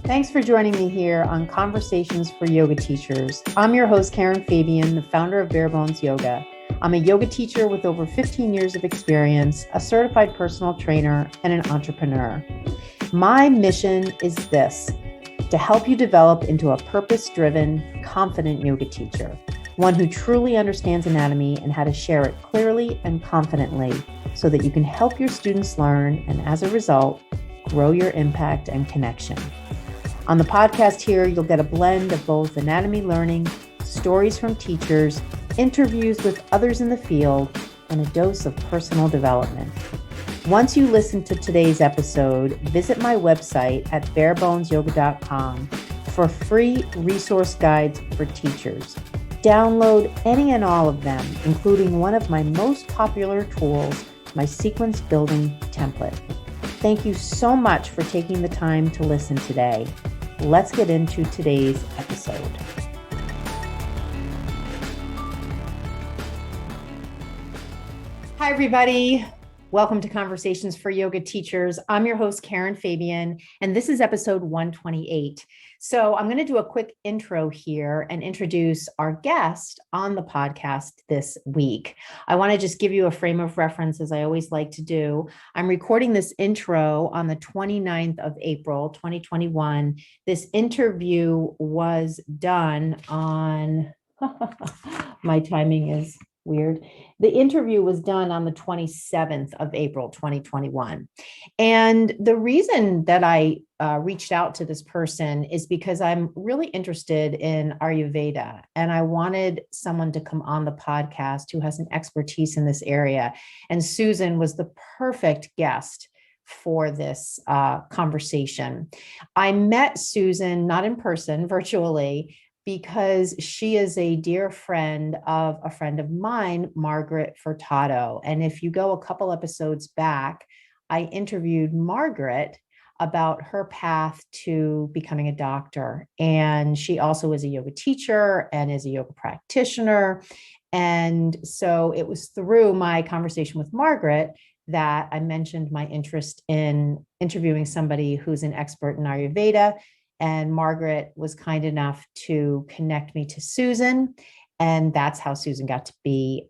Thanks for joining me here on Conversations for Yoga Teachers. I'm your host, Karen Fabian, the founder of Bare Bones Yoga. I'm a yoga teacher with over 15 years of experience, a certified personal trainer, and an entrepreneur. My mission is this: to help you develop into a purpose-driven, confident yoga teacher, one who truly understands anatomy and how to share it clearly and confidently so that you can help your students learn and, as a result, grow your impact and connection. On the podcast here, you'll get a blend of both anatomy learning, stories from teachers, interviews with others in the field, and a dose of personal development. Once you listen to today's episode, visit my website at barebonesyoga.com for free resource guides for teachers. Download any and all of them, including one of my most popular tools, my sequence building template. Thank you so much for taking the time to listen today. Let's get into today's episode. Hi, everybody. Welcome to Conversations for Yoga Teachers. I'm your host, Karen Fabian, and this is episode 128. So I'm going to do a quick intro here and introduce our guest on the podcast this week. I want to just give you a frame of reference, as I always like to do. I'm recording this intro on the 29th of April, 2021. This interview was done on, my timing is weird. The interview was done on the 27th of April, 2021. And the reason that I reached out to this person is because I'm really interested in Ayurveda. And I wanted someone to come on the podcast who has an expertise in this area. And Susan was the perfect guest for this conversation. I met Susan, not in person, virtually, because she is a dear friend of a friend of mine, Margaret Furtado. And if you go a couple episodes back, I interviewed Margaret about her path to becoming a doctor. And she also is a yoga teacher and is a yoga practitioner. And so it was through my conversation with Margaret that I mentioned my interest in interviewing somebody who's an expert in Ayurveda. And Margaret was kind enough to connect me to Susan. And that's how Susan got to be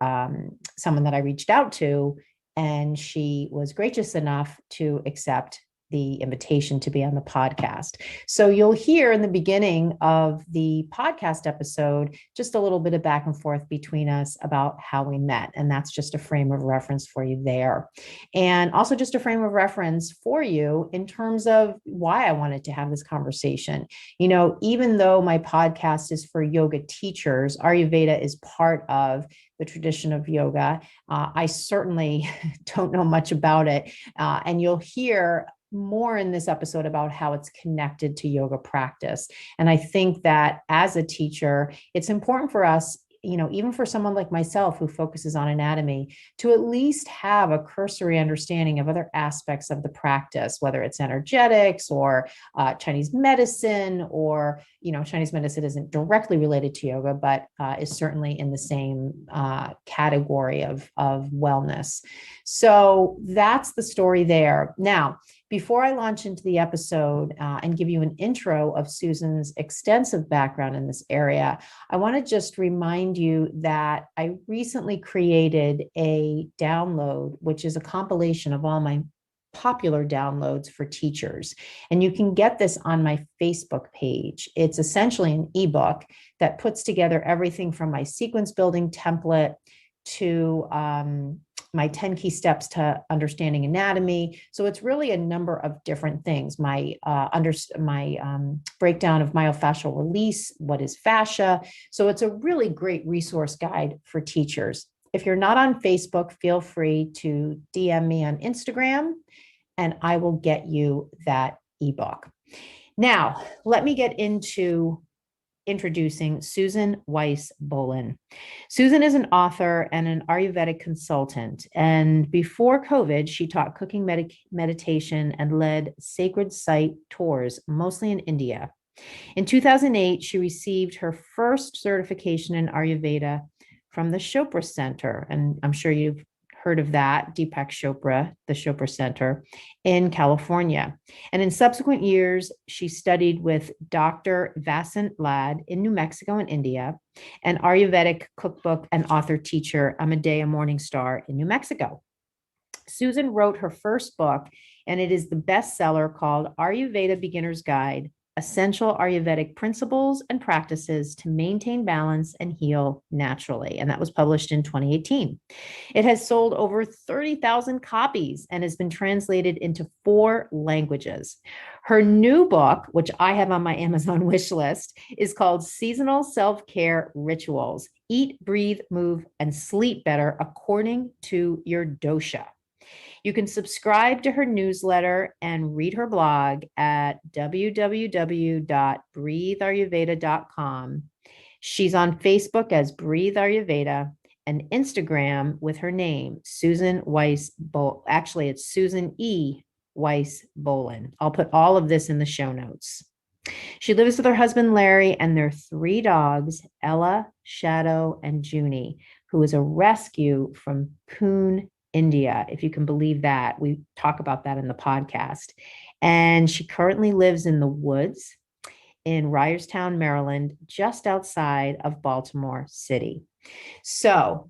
someone that I reached out to. And she was gracious enough to accept the invitation to be on the podcast. So you'll hear in the beginning of the podcast episode, just a little bit of back and forth between us about how we met. And that's just a frame of reference for you there. And also just a frame of reference for you in terms of why I wanted to have this conversation. You know, even though my podcast is for yoga teachers, Ayurveda is part of the tradition of yoga. I certainly don't know much about it. And you'll hear more in this episode about how it's connected to yoga practice. And I think that as a teacher, it's important for us, you know, even for someone like myself who focuses on anatomy, to at least have a cursory understanding of other aspects of the practice, whether it's energetics or Chinese medicine, or, you know, Chinese medicine isn't directly related to yoga, but is certainly in the same category of wellness. So that's the story there. Now, before I launch into the episode and give you an intro of Susan's extensive background in this area, I want to just remind you that I recently created a download, which is a compilation of all my popular downloads for teachers. And you can get this on my Facebook page. It's essentially an ebook that puts together everything from my sequence building template to my 10 key steps to understanding anatomy. So it's really a number of different things. My breakdown of myofascial release, what is fascia. So it's a really great resource guide for teachers. If you're not on Facebook, feel free to DM me on Instagram and I will get you that ebook. Now, let me get into introducing Susan Weis Bohlen. Susan is an author and an Ayurvedic consultant. And before COVID, she taught cooking meditation and led sacred site tours, mostly in India. In 2008, she received her first certification in Ayurveda from the Chopra Center. And I'm sure you've heard of that, Deepak Chopra, the Chopra Center in California. And in subsequent years, she studied with Dr. Vasant Lad in New Mexico and India, and Ayurvedic cookbook and author teacher Amadea Morningstar in New Mexico. Susan wrote her first book, and it is the bestseller called Ayurveda Beginner's Guide, Essential Ayurvedic Principles and Practices to Maintain Balance and Heal Naturally. And that was published in 2018. It has sold over 30,000 copies and has been translated into 4 languages. Her new book, which I have on my Amazon wish list, is called Seasonal Self-Care Rituals: Eat, Breathe, Move, and Sleep Better According to Your Dosha. You can subscribe to her newsletter and read her blog at www.breatheayurveda.com. She's on Facebook as Breathe Ayurveda and Instagram with her name, Susan Weis Bohlen. Actually, it's Susan E. Weis Bohlen. I'll put all of this in the show notes. She lives with her husband, Larry, and their 3 dogs, Ella, Shadow, and Junie, who is a rescue from Pune, India, if you can believe that. We talk about that in the podcast. And she currently lives in the woods in Ryerstown, Maryland, just outside of Baltimore City. So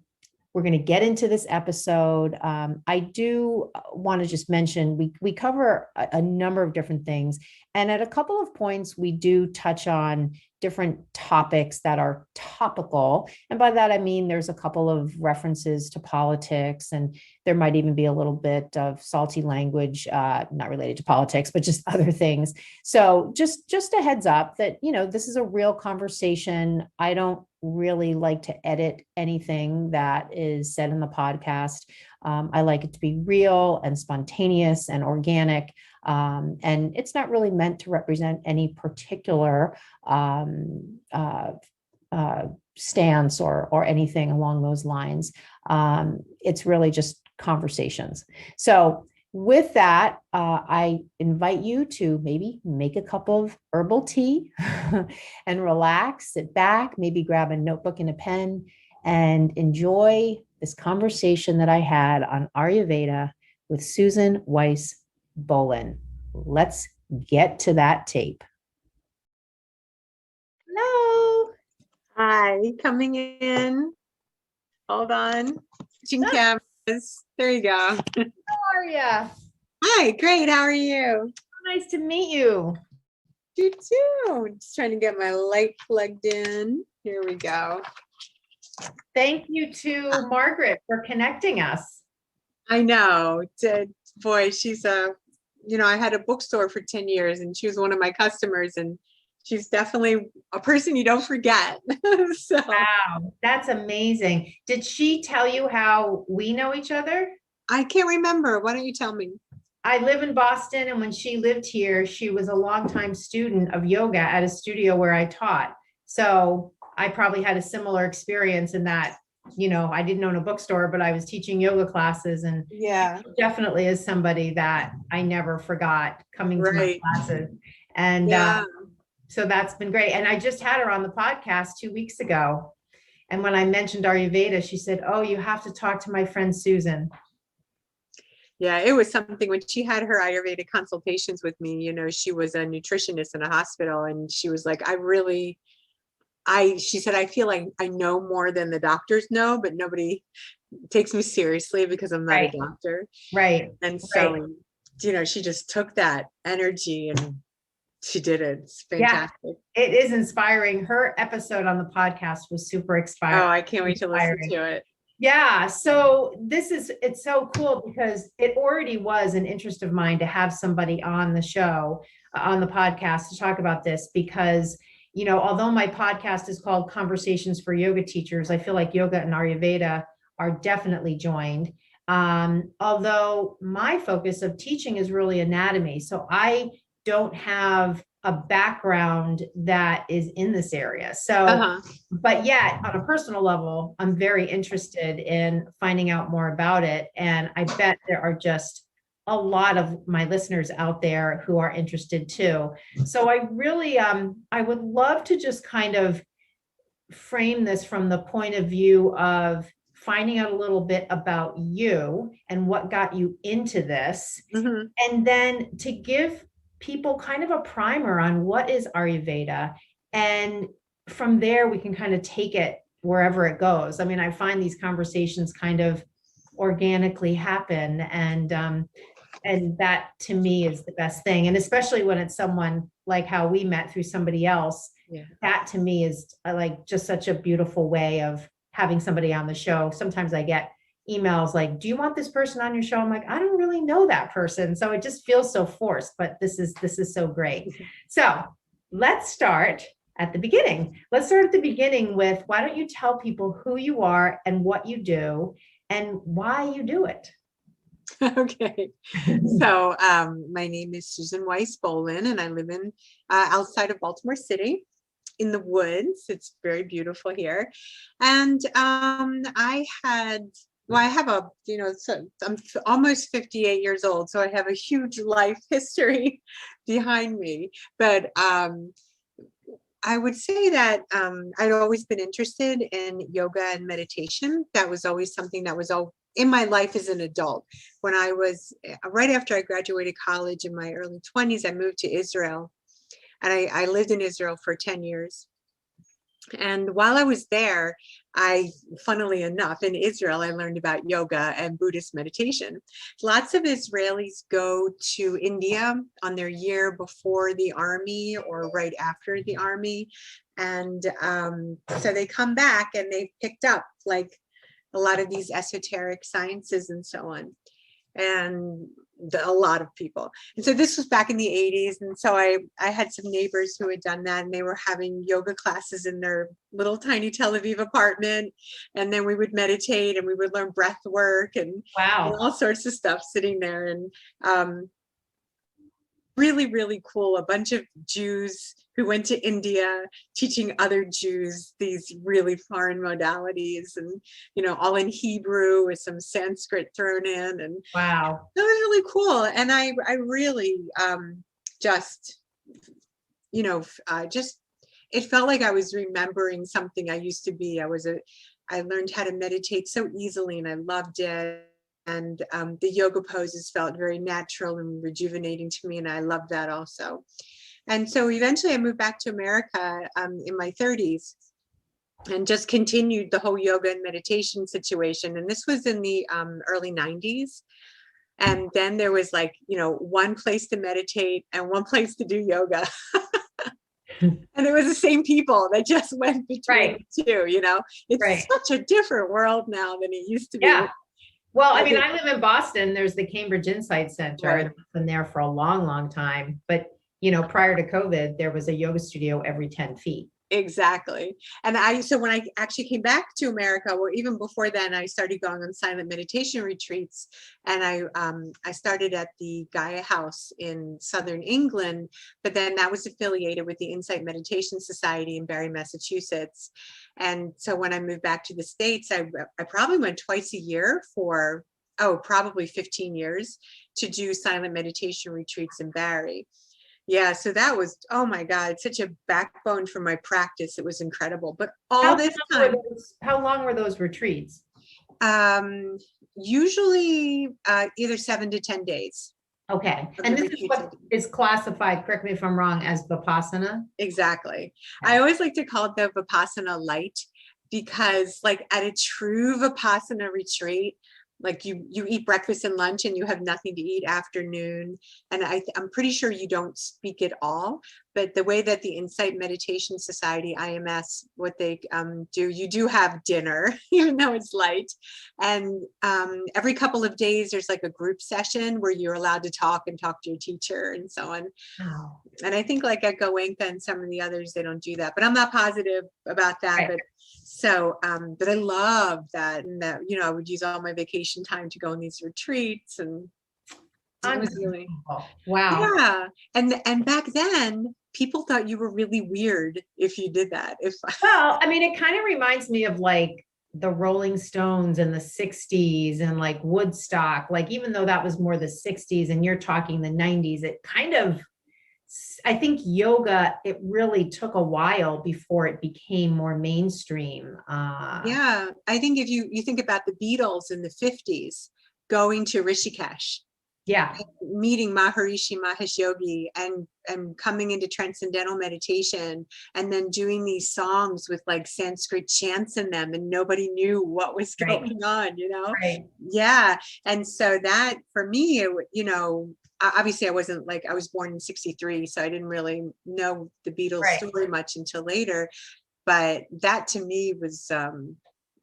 we're going to get into this episode. I do want to just mention we cover a number of different things. And at a couple of points, we do touch on different topics that are topical. And by that, I mean, there's a couple of references to politics, and there might even be a little bit of salty language, not related to politics, but just other things. So just a heads up that, this is a real conversation. I don't really like to edit anything that is said in the podcast. I like it to be real and spontaneous and organic. And it's not really meant to represent any particular stance or anything along those lines. It's really just conversations. So with that, I invite you to maybe make a cup of herbal tea and relax, sit back, maybe grab a notebook and a pen and enjoy this conversation that I had on Ayurveda with Susan Weis Bohlen. Let's get to that tape. Hello. Hi, coming in. Hold on. Switching cameras. There you go. How are you? Hi, great. How are you? Nice to meet you. You too. Just trying to get my light plugged in. Here we go. Thank you to Margaret for connecting us. I know. Boy, she's I had a bookstore for 10 years and she was one of my customers, and she's definitely a person you don't forget. So. Wow, that's amazing. Did she tell you how we know each other? I can't remember. Why don't you tell me? I live in Boston, and when she lived here, she was a longtime student of yoga at a studio where I taught. So I probably had a similar experience in that, I didn't own a bookstore, but I was teaching yoga classes, and yeah, she definitely is somebody that I never forgot coming to my classes. And so that's been great. And I just had her on the podcast 2 weeks ago. And when I mentioned Ayurveda, she said, "Oh, you have to talk to my friend Susan." Yeah, it was something when she had her Ayurveda consultations with me. She was a nutritionist in a hospital, and she was like, she said, I feel like I know more than the doctors know, but nobody takes me seriously because I'm not a doctor. Right. And so, she just took that energy and she did it. It's fantastic. Yeah, it is inspiring. Her episode on the podcast was super inspiring. Oh, I can't wait to listen to it. Yeah. So it's so cool because it already was an interest of mine to have somebody on the show, on the podcast, to talk about this because, although my podcast is called Conversations for Yoga Teachers, I feel like yoga and Ayurveda are definitely joined. Although my focus of teaching is really anatomy. So I don't have a background that is in this area. So, but yet on a personal level, I'm very interested in finding out more about it. And I bet there are just a lot of my listeners out there who are interested too. So I really, I would love to just kind of frame this from the point of view of finding out a little bit about you and what got you into this. Mhm. And then to give people kind of a primer on what is Ayurveda. And from there, we can kind of take it wherever it goes. I mean, I find these conversations kind of organically happen. And that to me is the best thing. And especially when it's someone like how we met through somebody else, Yeah. that to me is like just such a beautiful way of having somebody on the show. Sometimes I get emails like, do you want this person on your show? I'm like, I don't really know that person. So it just feels so forced, but this is so great. So let's start at the beginning. Let's start at the beginning with, why don't you tell people who you are and what you do and why you do it? Okay. So my name is Susan Weis Bohlen, and I live in outside of Baltimore City in the woods. It's very beautiful here. And I have a, so I'm almost 58 years old, so I have a huge life history behind me. But I would say that I'd always been interested in yoga and meditation. That was always something that was in my life as an adult. When I was right after I graduated college in my early 20s, I moved to Israel, and I lived in Israel for 10 years. And while I was there, funnily enough, in Israel, I learned about yoga and Buddhist meditation. Lots of Israelis go to India on their year before the army or right after the army. And so they come back and they've picked up like a lot of these esoteric sciences and so on. And a lot of people. And so this was back in the 80s. And so I had some neighbors who had done that, and they were having yoga classes in their little tiny Tel Aviv apartment. And then we would meditate and we would learn breath work and all sorts of stuff sitting there. And really, really cool. A bunch of Jews who went to India teaching other Jews these really foreign modalities, and, all in Hebrew with some Sanskrit thrown in. And wow, that was really cool. And I really it felt like I was remembering something I used to be. I learned how to meditate so easily, and I loved it. And the yoga poses felt very natural and rejuvenating to me, and I loved that also. And so eventually I moved back to America in my 30s and just continued the whole yoga and meditation situation. And this was in the early 90s. And then there was one place to meditate and one place to do yoga. And it was the same people that just went between the two, It's such a different world now than it used to be. Yeah. Well, I mean, I live in Boston. There's the Cambridge Insight Center. Right. It's been there for a long, long time. But, prior to COVID, there was a yoga studio every 10 feet. Exactly. And so when I actually came back to America, or even before then, I started going on silent meditation retreats. And I started at the Gaia House in Southern England, but then that was affiliated with the Insight Meditation Society in Barre, Massachusetts. And so when I moved back to the States, I probably went twice a year for, probably 15 years to do silent meditation retreats in Barre. Yeah, so that was, oh my God, such a backbone for my practice. It was incredible. But all this time. How long were those retreats? Usually either 7 to 10 days. Okay. And this is what is classified, correct me if I'm wrong, as Vipassana? Exactly. I always like to call it the Vipassana light, because at a true Vipassana retreat, you eat breakfast and lunch and you have nothing to eat afternoon. And I'm pretty sure you don't speak at all. But the way that the Insight Meditation Society, IMS, what they do, you do have dinner, even though it's light. And every couple of days, there's a group session where you're allowed to talk to your teacher and so on. Wow. And I think at Goenka and some of the others, they don't do that, but I'm not positive about that. Right. But I love that. And that, I would use all my vacation time to go on these retreats, and it was really, wow. Yeah. And back then, people thought you were really weird if you did that. Well, I mean, it kind of reminds me of the Rolling Stones in the 60s and Woodstock, even though that was more the 60s and you're talking the 90s, it kind of I think yoga, it really took a while before it became more mainstream. Yeah, I think if you think about the Beatles in the 50s going to Rishikesh, Yeah. meeting Maharishi Mahesh Yogi and coming into transcendental meditation and then doing these songs with like Sanskrit chants in them and nobody knew what was going on, you know? Right. Yeah. And so that for me, you know, obviously I wasn't like, I was born in 63, so I didn't really know the Beatles story much until later. But that to me was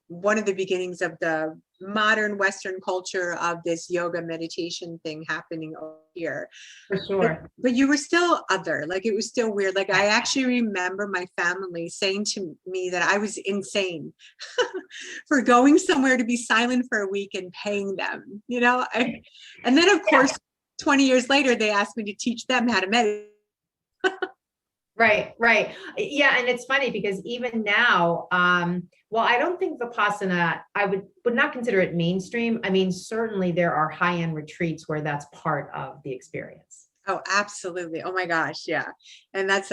one of the beginnings of the modern Western culture of this yoga meditation thing happening over here. For sure. But you were still other, like it was still weird. Like I actually remember my family saying to me that I was insane for going somewhere to be silent for a week and paying them, you know? And then of course, 20 years later, they asked me to teach them how to meditate. Right, right. Yeah, and it's funny because even now, well, I don't think Vipassana, I would not consider it mainstream. I mean, certainly there are high-end retreats where that's part of the experience. Oh, absolutely. Oh my gosh, yeah. And that's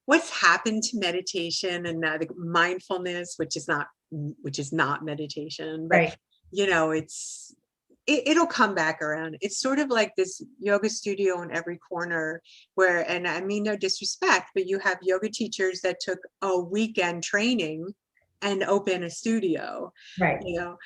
what's happened to meditation and the mindfulness, which is not meditation, but you know, it'll come back around. It's sort of like this yoga studio in every corner where, and I mean no disrespect, but you have yoga teachers that took a weekend training and open a studio, you know?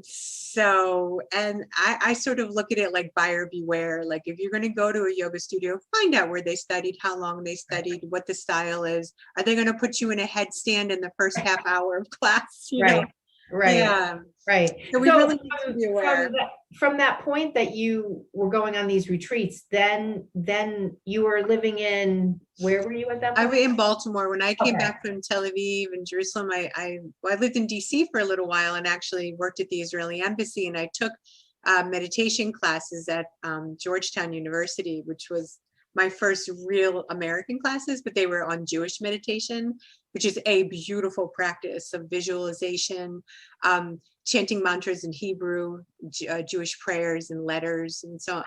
So, and I sort of look at it like buyer beware. Like if you're going to go to a yoga studio, find out where they studied, how long they studied, what the style is. Are they going to put you in a headstand in the first half hour of class? You know? Right. Yeah. Right. So we really need to be aware. From that point that you were going on these retreats, then you were living in, where were you at that point? I was in Baltimore. When I came back from Tel Aviv and Jerusalem, I lived in DC for a little while and actually worked at the Israeli embassy, and I took meditation classes at Georgetown University, which was my first real American classes, but they were on Jewish meditation, which is a beautiful practice of visualization, chanting mantras in Hebrew, Jewish prayers and letters, and so on.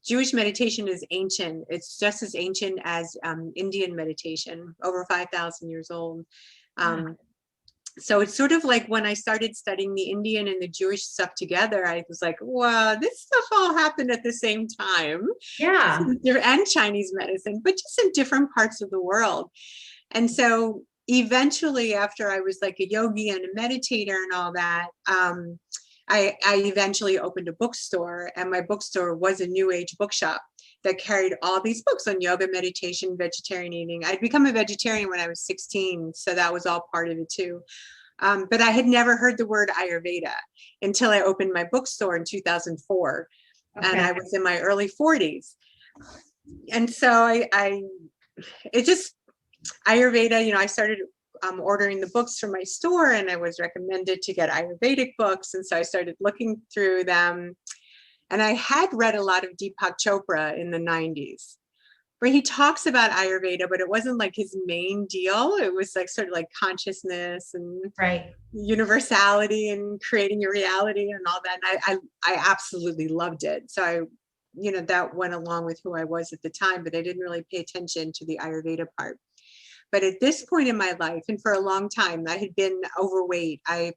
Jewish meditation is ancient. It's just as ancient as Indian meditation, over 5,000 years old. So it's sort of like when I started studying the Indian and the Jewish stuff together, I was like, wow, this stuff all happened at the same time. Yeah. And Chinese medicine, but just in different parts of the world. And so eventually, after I was like a yogi and a meditator and all that, I eventually opened a bookstore, and my bookstore was a new age bookshop that carried all these books on yoga, meditation, vegetarian eating. I'd become a vegetarian when I was 16, so that was all part of it too. But I had never heard the word Ayurveda until I opened my bookstore in 2004, and I was in my early 40s. And so Ayurveda, you know, I started ordering the books from my store, and I was recommended to get Ayurvedic books. And so I started looking through them. And I had read a lot of Deepak Chopra in the 90s, where he talks about Ayurveda, but it wasn't like his main deal. It was like sort of like consciousness and universality and creating your reality and all that. And I absolutely loved it. So you know, that went along with who I was at the time, but I didn't really pay attention to the Ayurveda part. But at this point in my life, and for a long time, I had been overweight. At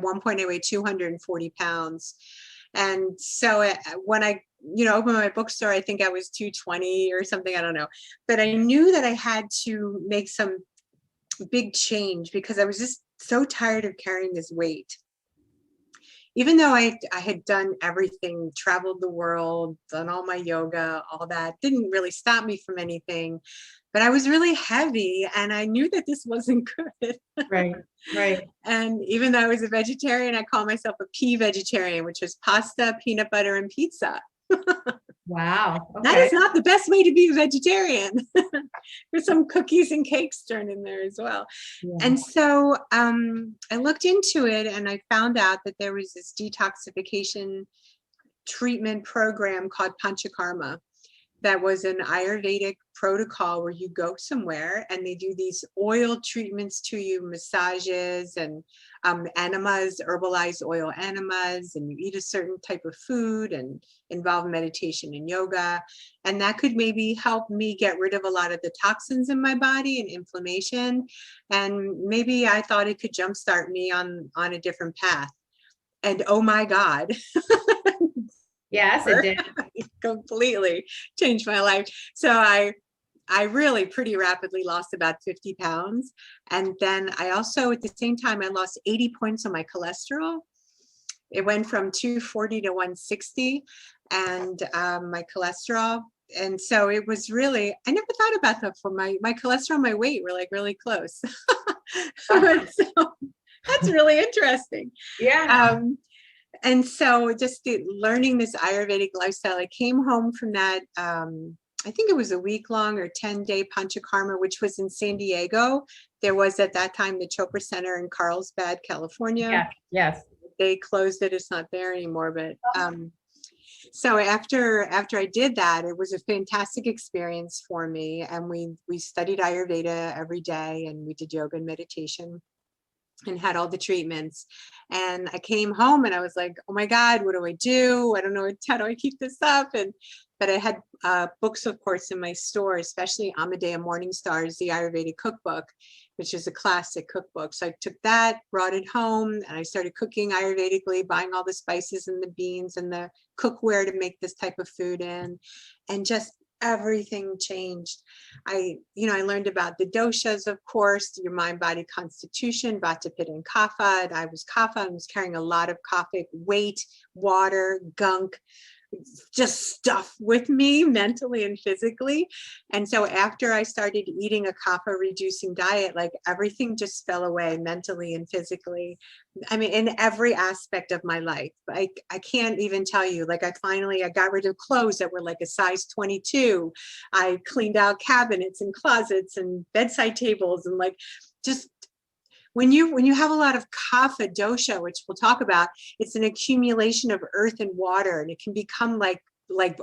one point I weighed 240 pounds. And so when I, you know, opened my bookstore, I think I was 220 or something, I don't know. But I knew that I had to make some big change because I was just so tired of carrying this weight. Even though I had done everything, traveled the world, done all my yoga, all that, didn't really stop me from anything. But I was really heavy, and I knew that this wasn't good. Right. And even though I was a vegetarian, I call myself a pea vegetarian, which was pasta, peanut butter, and pizza. Wow. Okay. That is not the best way to be a vegetarian. There's some cookies and cakes thrown in there as well. Yeah. And so I looked into it, and I found out that there was this detoxification treatment program called Panchakarma. that was an Ayurvedic protocol where you go somewhere and they do these oil treatments to you, massages and enemas, herbalized oil enemas, and you eat a certain type of food and involve meditation and yoga. And that could maybe help me get rid of a lot of the toxins in my body and inflammation. And maybe I thought it could jumpstart me on a different path. And oh my God. Yes, it did. Completely changed my life. So I really pretty rapidly lost about 50 pounds. And then I also, at the same time, I lost 80 points on my cholesterol. It went from 240 to 160 and my cholesterol. And so it was really, I never thought about that for my cholesterol and my weight were like really close. So that's really interesting. Yeah. And so just learning this Ayurvedic lifestyle, I came home from that, I think it was a week-long or 10-day Panchakarma, which was in San Diego. There was at that time the Chopra Center in Carlsbad, California. Yeah. Yes. They closed it. It's not there anymore. But so after I did that, it was a fantastic experience for me. And we studied Ayurveda every day, and we did yoga and meditation and had all the treatments. And I came home and I was like, oh my God, what do I do? I don't know, how do I keep this up? But I had books, of course, in my store, especially Amadea Morningstar's The Ayurvedic Cookbook, which is a classic cookbook. So I took that, brought it home, and I started cooking Ayurvedically, buying all the spices and the beans and the cookware to make this type of food in, and just everything changed. I learned about the doshas, of course, your mind, body, constitution, vata, pitta, and kapha. And I was kapha and was carrying a lot of kaphic weight, water, gunk, just stuff with me mentally and physically. And so after I started eating a kapha reducing diet, like everything just fell away mentally and physically. I mean, in every aspect of my life. I can't even tell you, like I got rid of clothes that were like a size 22. I cleaned out cabinets and closets and bedside tables, and like just when you have a lot of kapha dosha, which we'll talk about, it's an accumulation of earth and water, and it can become like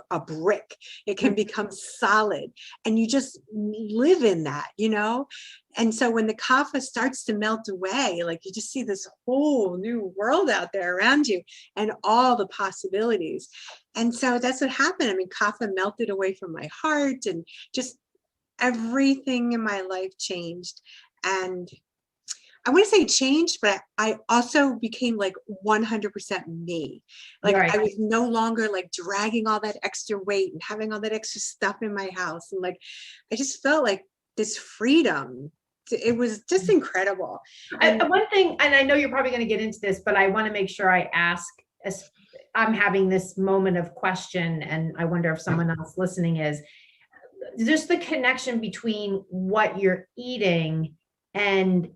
a brick. It can become solid, and you just live in that, And so when the kapha starts to melt away, like you just see this whole new world out there around you and all the possibilities. And so that's what happened. I mean, kapha melted away from my heart, and just everything in my life changed. And I want to say changed, but I also became like 100% me. Like Right. I was no longer like dragging all that extra weight and having all that extra stuff in my house. And like, I just felt like this freedom. It was just incredible. And one thing, and I know you're probably going to get into this, but I want to make sure I ask, as I'm having this moment of question, and I wonder if someone else listening is, just the connection between what you're eating and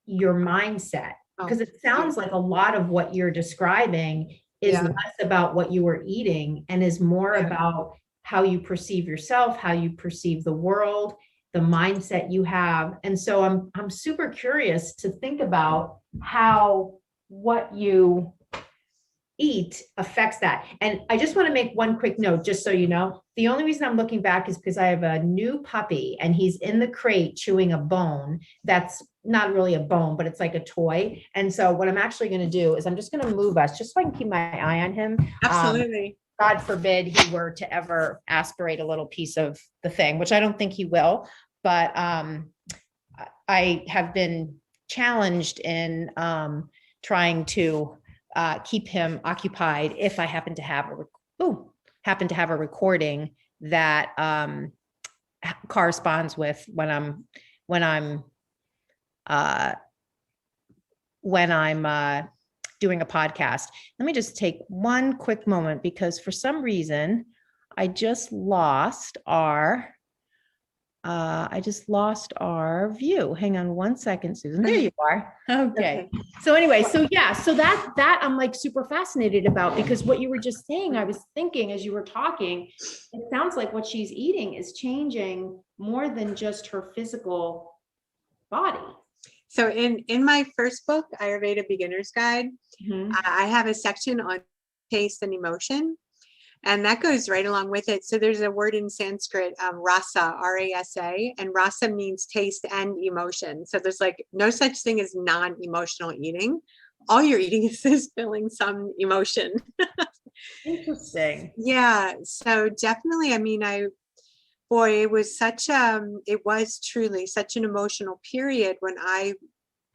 your mindset, because it sounds like a lot of what you're describing is less about what you were eating and is more about how you perceive yourself, how you perceive the world, the mindset you have. And so I'm super curious to think about how what you eat affects that. And I just want to make one quick note, just so you know, the only reason I'm looking back is because I have a new puppy and he's in the crate chewing a bone. That's not really a bone, but it's like a toy. And so what I'm actually going to do is I'm just going to move us just so I can keep my eye on him. Absolutely. God forbid he were to ever aspirate a little piece of the thing, which I don't think he will, but I have been challenged in trying to keep him occupied if I happen to have a recording that corresponds with when I'm doing a podcast. Let me just take one quick moment, because for some reason I just lost our view. Hang on one second, Susan. There you are. Okay. So anyway, so that I'm like super fascinated about, because what you were just saying, I was thinking as you were talking, it sounds like what she's eating is changing more than just her physical body. So in my first book, Ayurveda Beginner's Guide, I have a section on taste and emotion. And that goes right along with it. So there's a word in Sanskrit, rasa, R-A-S-A, and rasa means taste and emotion. So there's like no such thing as non-emotional eating. All you're eating is feeling some emotion. Interesting. Yeah. So definitely, I mean, boy, it was truly such an emotional period when I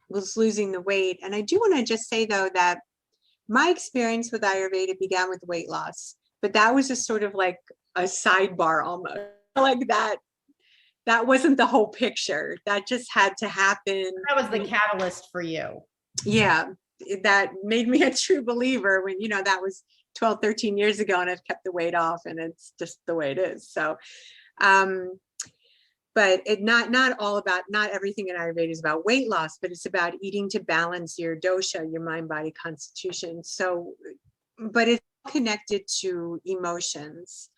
was losing the weight. And I do want to just say though, that my experience with Ayurveda began with weight loss, but that was a sort of like a sidebar almost, like that wasn't the whole picture. That just had to happen. That was the catalyst for you. Yeah. That made me a true believer when, that was 12, 13 years ago, and I've kept the weight off, and it's just the way it is. So, but not everything in Ayurveda is about weight loss, but it's about eating to balance your dosha, your mind, body constitution. So, but it's connected to emotions.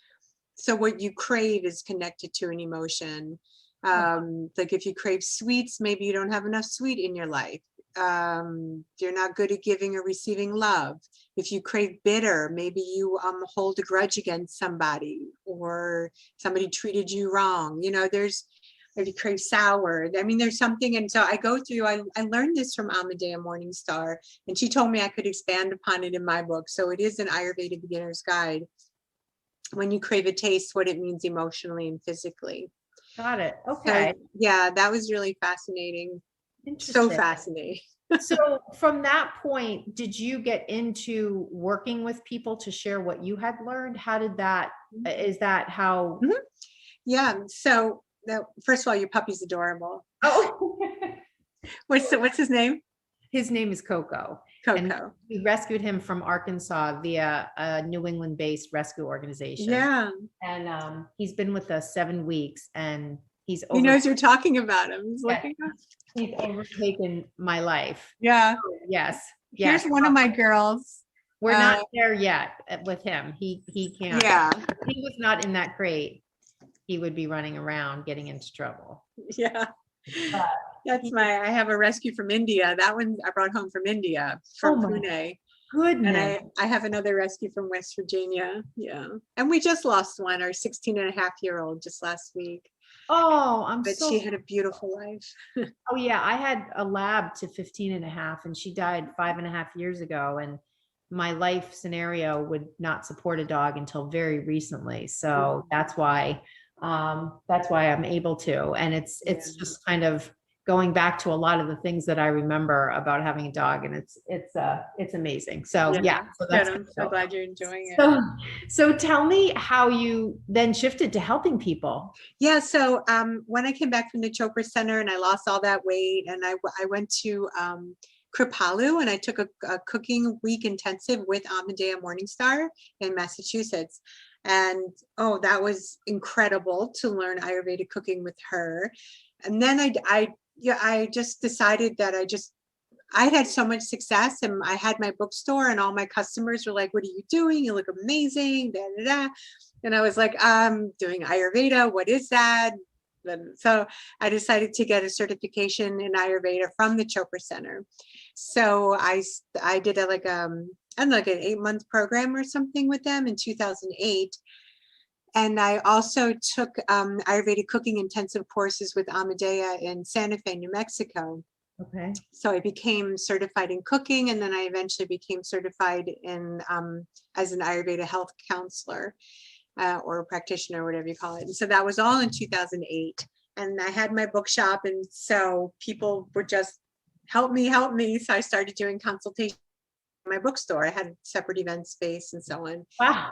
So what you crave is connected to an emotion. Like if you crave sweets, maybe you don't have enough sweet in your life. You're not good at giving or receiving love. If you crave bitter, maybe you hold a grudge against somebody, or somebody treated you wrong. If you crave sour, I mean, there's something. And so I learned this from Amadea Morningstar, and she told me I could expand upon it in my book. So it is an Ayurveda Beginner's Guide. When you crave a taste, what it means emotionally and physically. Got it. Okay. So, yeah, that was really fascinating. So fascinating. So from that point, did you get into working with people to share what you had learned? Is that how? Mm-hmm. Yeah. So first of all, your puppy's adorable. Oh, what's his name? His name is Coco. And we rescued him from Arkansas via a New England-based rescue organization. Yeah. And he's been with us 7 weeks, and he knows you're talking about him. He's overtaken my life. Yeah. Yes. Here's one of my girls. We're not there yet with him. He can't. Yeah. If he was not in that crate, he would be running around getting into trouble. Yeah. I have a rescue from India. That one I brought home from India, from Pune. Goodness. And I have another rescue from West Virginia. Yeah. And we just lost one, our 16-and-a-half-year-old, just last week. Oh, But she had a beautiful life. Oh yeah. I had a lab to 15 and a half, and she died 5.5 years ago. And my life scenario would not support a dog until very recently. So that's why I'm able to. And it's just kind of going back to a lot of the things that I remember about having a dog, and it's amazing. So so that's I'm so glad you're enjoying it. So tell me how you then shifted to helping people. Yeah. So when I came back from the Chopra Center and I lost all that weight, and I went to Kripalu, and I took a cooking week intensive with Amadea Morningstar in Massachusetts. And that was incredible to learn Ayurvedic cooking with her. And then I just decided that I had so much success, and I had my bookstore, and all my customers were like, "What are you doing? You look amazing." Da, da, da. And I was like, "I'm doing Ayurveda. What is that?" And so I decided to get a certification in Ayurveda from the Chopra Center. So I did an 8-month program or something with them in 2008. And I also took Ayurvedic cooking intensive courses with Amadea in Santa Fe, New Mexico. Okay. So I became certified in cooking, and then I eventually became certified in as an Ayurveda health counselor or a practitioner, whatever you call it. And so that was all in 2008. And I had my bookshop, and so people were just help me. So I started doing consultation in my bookstore. I had a separate event space and so on. Wow.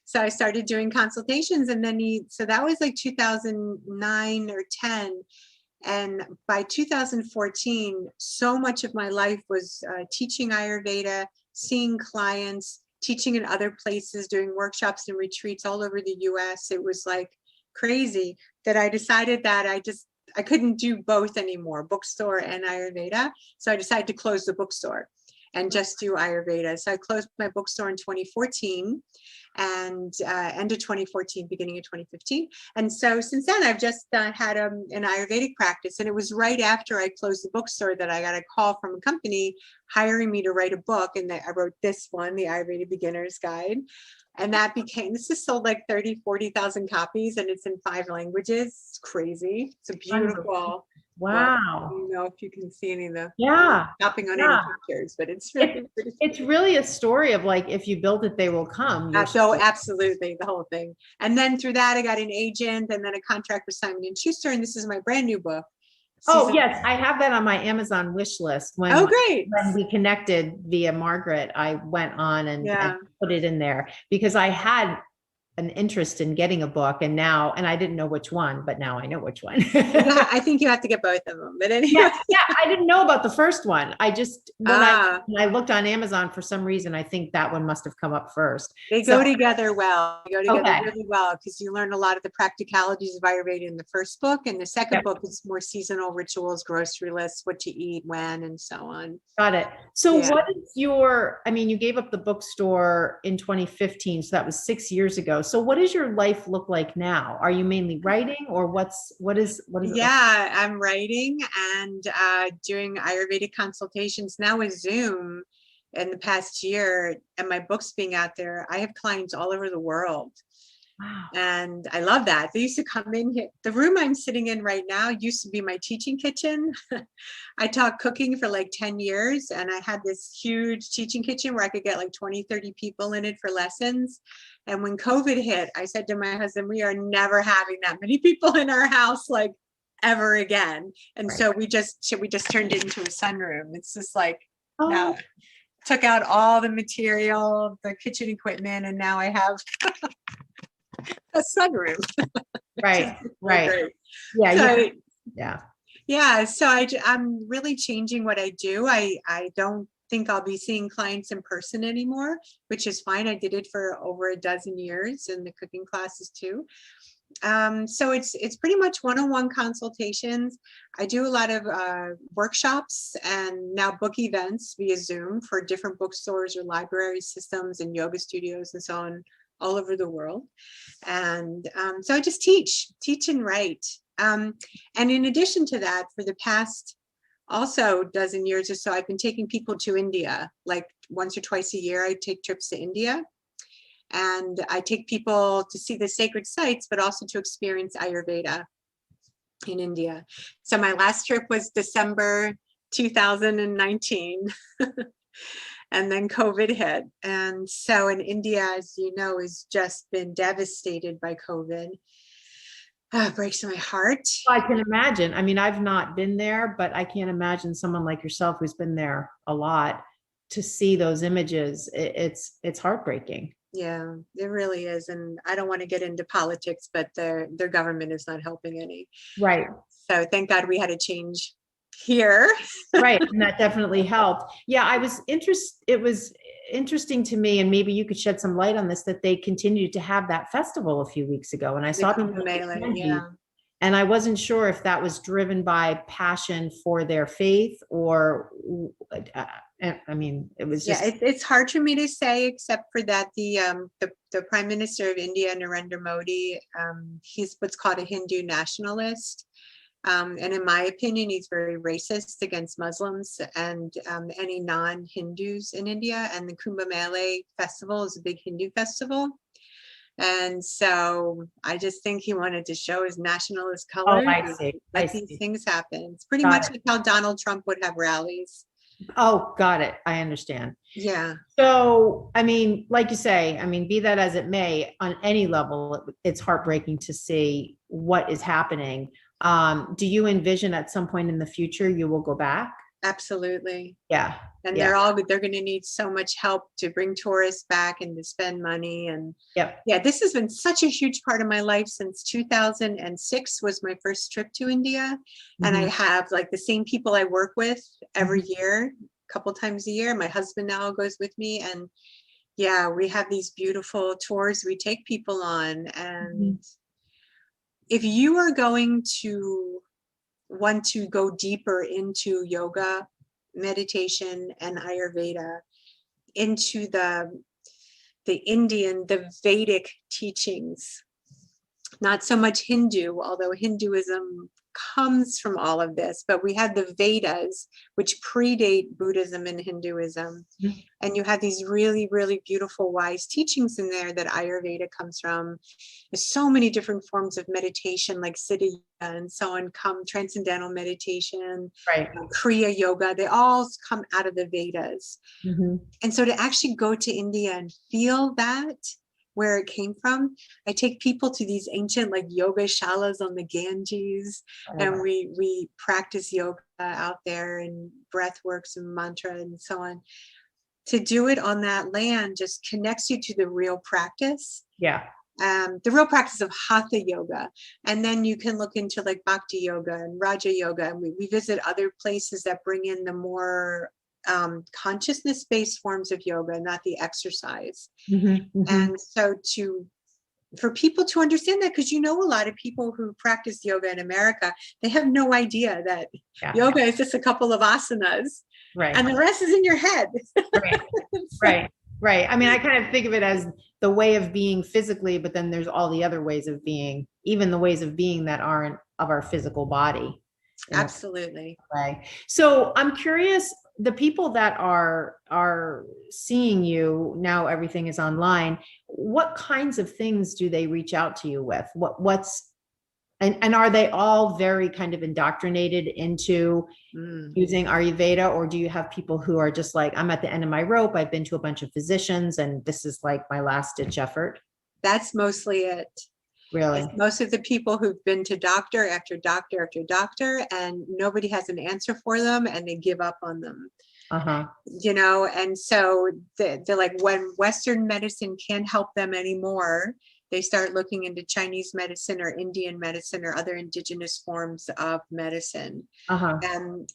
So I started doing consultations, and then so that was like 2009 or 10. And by 2014, so much of my life was teaching Ayurveda, seeing clients, teaching in other places, doing workshops and retreats all over the US. It was like crazy that I decided that I couldn't do both anymore, bookstore and Ayurveda. So I decided to close the bookstore. and just do Ayurveda. So I closed my bookstore in 2014 and end of 2014, beginning of 2015. And so since then, I've just had an Ayurvedic practice. And it was right after I closed the bookstore that I got a call from a company hiring me to write a book. And I wrote this one, the Ayurveda Beginner's Guide. And that became, this has sold like 40,000 copies, and it's in 5 languages. It's crazy. It's a beautiful. Wow. Well, I don't know if you can see any of the stopping on any pictures, but it's really it's really a story of like, if you build it, they will come. So absolutely, the whole thing. And then through that, I got an agent and then a contract with Simon and Schuster, and this is my brand new book. Oh, yes, I have that on my Amazon wish list. Great. When we connected via Margaret, I went on and put it in there because I had an interest in getting a book, and I didn't know which one, but now I know which one. I think you have to get both of them, but anyway. Yeah, I didn't know about the first one. I just, when I looked on Amazon, for some reason, I think that one must have come up first. They go together well. They go together really well, because you learn a lot of the practicalities of Ayurveda in the first book, and the second book is more seasonal rituals, grocery lists, what to eat, when, and so on. Got it. So what is you gave up the bookstore in 2015, so that was 6 years ago. So what does your life look like now? Are you mainly writing, or what is it? Yeah, I'm writing and doing Ayurvedic consultations now with Zoom in the past year, and my book's being out there. I have clients all over the world. Wow. And I love that. They used to come in here. The room I'm sitting in right now used to be my teaching kitchen. I taught cooking for like 10 years, and I had this huge teaching kitchen where I could get like 20, 30 people in it for lessons. And when COVID hit, I said to my husband, we are never having that many people in our house, like ever again. And so we just turned it into a sunroom. It's just like, now took out all the material, the kitchen equipment, and now I have a sunroom. Right. Yeah. So I'm really changing what I do. I don't think I'll be seeing clients in person anymore, which is fine. I did it for over a dozen years, and the cooking classes too. So it's pretty much one-on-one consultations. I do a lot of workshops and now book events via Zoom for different bookstores or library systems and yoga studios and so on all over the world. And so I just teach and write. And in addition to that, for the past also dozen years or so, I've been taking people to India, like once or twice a year. I take trips to India, and I take people to see the sacred sites, but also to experience Ayurveda in India. So my last trip was December 2019. And then COVID hit. And so in India, as you know, has just been devastated by COVID. It breaks my heart. I can imagine. I mean, I've not been there, but I can't imagine someone like yourself who's been there a lot to see those images. It's heartbreaking. Yeah, it really is. And I don't want to get into politics, but their government is not helping any. Right. So thank God we had a change here. Right. And that definitely helped. Yeah, it was interesting to me, and maybe you could shed some light on this, that they continued to have that festival a few weeks ago. And I saw them, and I wasn't sure if that was driven by passion for their faith, or I mean, it was just. Yeah, it's hard for me to say, except for that the Prime Minister of India, Narendra Modi, he's what's called a Hindu nationalist. And in my opinion, he's very racist against Muslims and any non-Hindus in India. And the Kumbh Mela festival is a big Hindu festival. And so I just think he wanted to show his nationalist colors. Oh, I see. Let these things happen. It's pretty much like how Donald Trump would have rallies. Oh, got it. I understand. Yeah. So, I mean, like you say, I mean, be that as it may, on any level, it's heartbreaking to see what is happening. Do you envision at some point in the future you will go back? Absolutely. Yeah. And they're going to need so much help to bring tourists back and to spend money. And yeah, this has been such a huge part of my life since 2006 was my first trip to India. Mm-hmm. And I have like the same people I work with every year, a couple times a year. My husband now goes with me, and yeah, we have these beautiful tours we take people on. And if you are going to want to go deeper into yoga meditation and Ayurveda into the Vedic teachings. Not so much Hindu, although Hinduism comes from all of this, but we have the Vedas, which predate Buddhism and Hinduism. Mhm. And you have these really, really beautiful, wise teachings in there that Ayurveda comes from. There's so many different forms of meditation, like Siddha Yoga and so on, transcendental meditation, Right. Kriya Yoga, they all come out of the Vedas. Mhm. And so to actually go to India and feel that, where it came from, I take people to these ancient like yoga shalas on the Ganges, and we practice yoga out there and breath works and mantra and so on. To do it on that land just connects you to the real practice. Yeah. The real practice of hatha yoga. And then you can look into like bhakti yoga and raja yoga. And we visit other places that bring in the more consciousness-based forms of yoga, not the exercise. Mm-hmm, mm-hmm. And so for people to understand that, because a lot of people who practice yoga in America, they have no idea that yoga is just a couple of asanas, right, and the rest is in your head. Right. I mean, I kind of think of it as the way of being physically, but then there's all the other ways of being, even the ways of being that aren't of our physical body. Absolutely. Right. So I'm curious, the people that are seeing you now, everything is online. What kinds of things do they reach out to you with? And are they all very kind of indoctrinated into using Ayurveda, or do you have people who are just like, I'm at the end of my rope, I've been to a bunch of physicians and this is like my last ditch effort? That's mostly it. Really? It's most of the people who've been to doctor after doctor after doctor, and nobody has an answer for them, and they give up on them. And so they're like, when Western medicine can't help them anymore, they start looking into Chinese medicine or Indian medicine or other indigenous forms of medicine. And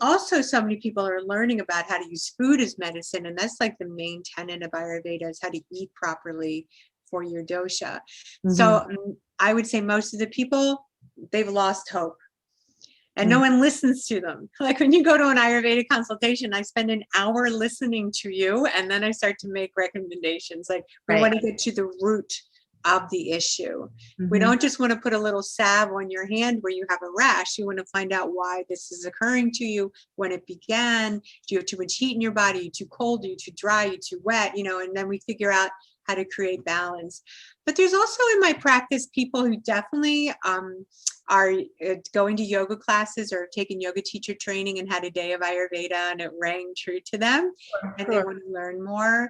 also so many people are learning about how to use food as medicine. And that's like the main tenet of Ayurveda, is how to eat properly for your dosha. So I would say most of the people, they've lost hope. And no one listens to them. Like when you go to an Ayurveda consultation, I spend an hour listening to you, and then I start to make recommendations. Like we want to get to the root of the issue. We don't just want to put a little salve on your hand where you have a rash. You want to find out why this is occurring to you, when it began. Do you have too much heat in your body? Are you too cold? Are you too dry? Are you too wet? And then we figure out how to create balance. But there's also in my practice people who definitely are going to yoga classes or taking yoga teacher training and had a day of Ayurveda and it rang true to them, and they want to learn more.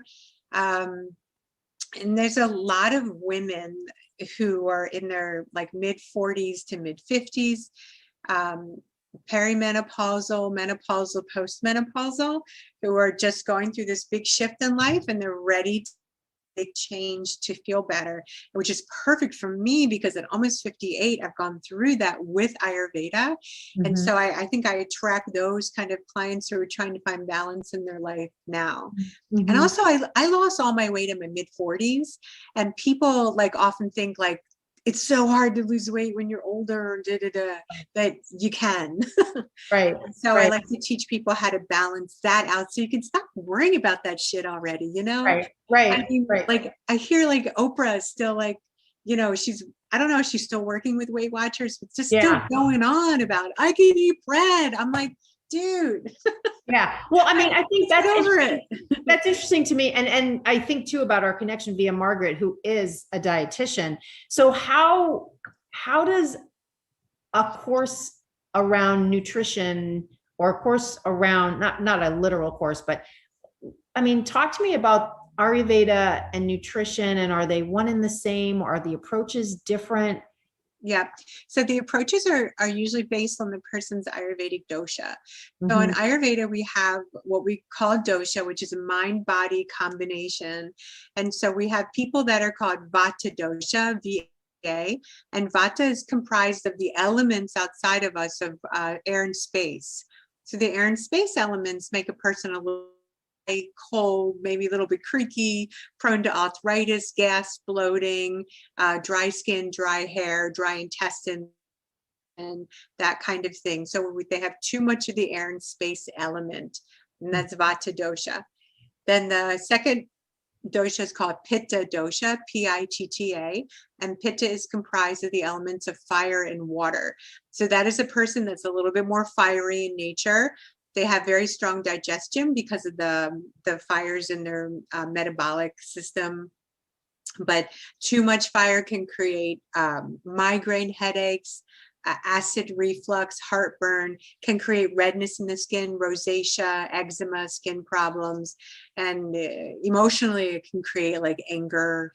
And there's a lot of women who are in their like mid 40s to mid 50s, perimenopausal, menopausal, postmenopausal, who are just going through this big shift in life, and they're ready to make change to feel better, which is perfect for me because at almost 58, I've gone through that with Ayurveda. And so I think I attract those kind of clients who are trying to find balance in their life now. And also I lost all my weight in my mid 40s, and people like often think like, it's so hard to lose weight when you're older, that you can. Right. So I like to teach people how to balance that out so you can stop worrying about that shit already, Right. I mean, like I hear like Oprah is still like, I don't know if she's still working with Weight Watchers, but just still going on about, I can eat bread. I'm like, dude. Yeah. Well, I mean, I think that's over it. That's interesting to me. And I think too about our connection via Margaret, who is a dietitian. So how does a course around nutrition, or a course around, not a literal course, but I mean, talk to me about Ayurveda and nutrition, and are they one and the same? Or are the approaches different? Yeah. So the approaches are usually based on the person's Ayurvedic dosha. So in Ayurveda, we have what we call dosha, which is a mind-body combination. And so we have people that are called Vata dosha, VA, and Vata is comprised of the elements outside of us of air and space. So the air and space elements make a person a little cold, maybe a little bit creaky, prone to arthritis, gas, bloating, dry skin, dry hair, dry intestine, that kind of thing. So they have too much of the air and space element, and that's Vata dosha. Then the second dosha is called Pitta dosha, Pitta, and Pitta is comprised of the elements of fire and water. So that is a person that's a little bit more fiery in nature. They have very strong digestion because of the fires in their metabolic system. But too much fire can create migraine headaches, acid reflux, heartburn, can create redness in the skin, rosacea, eczema, skin problems, and emotionally it can create like anger,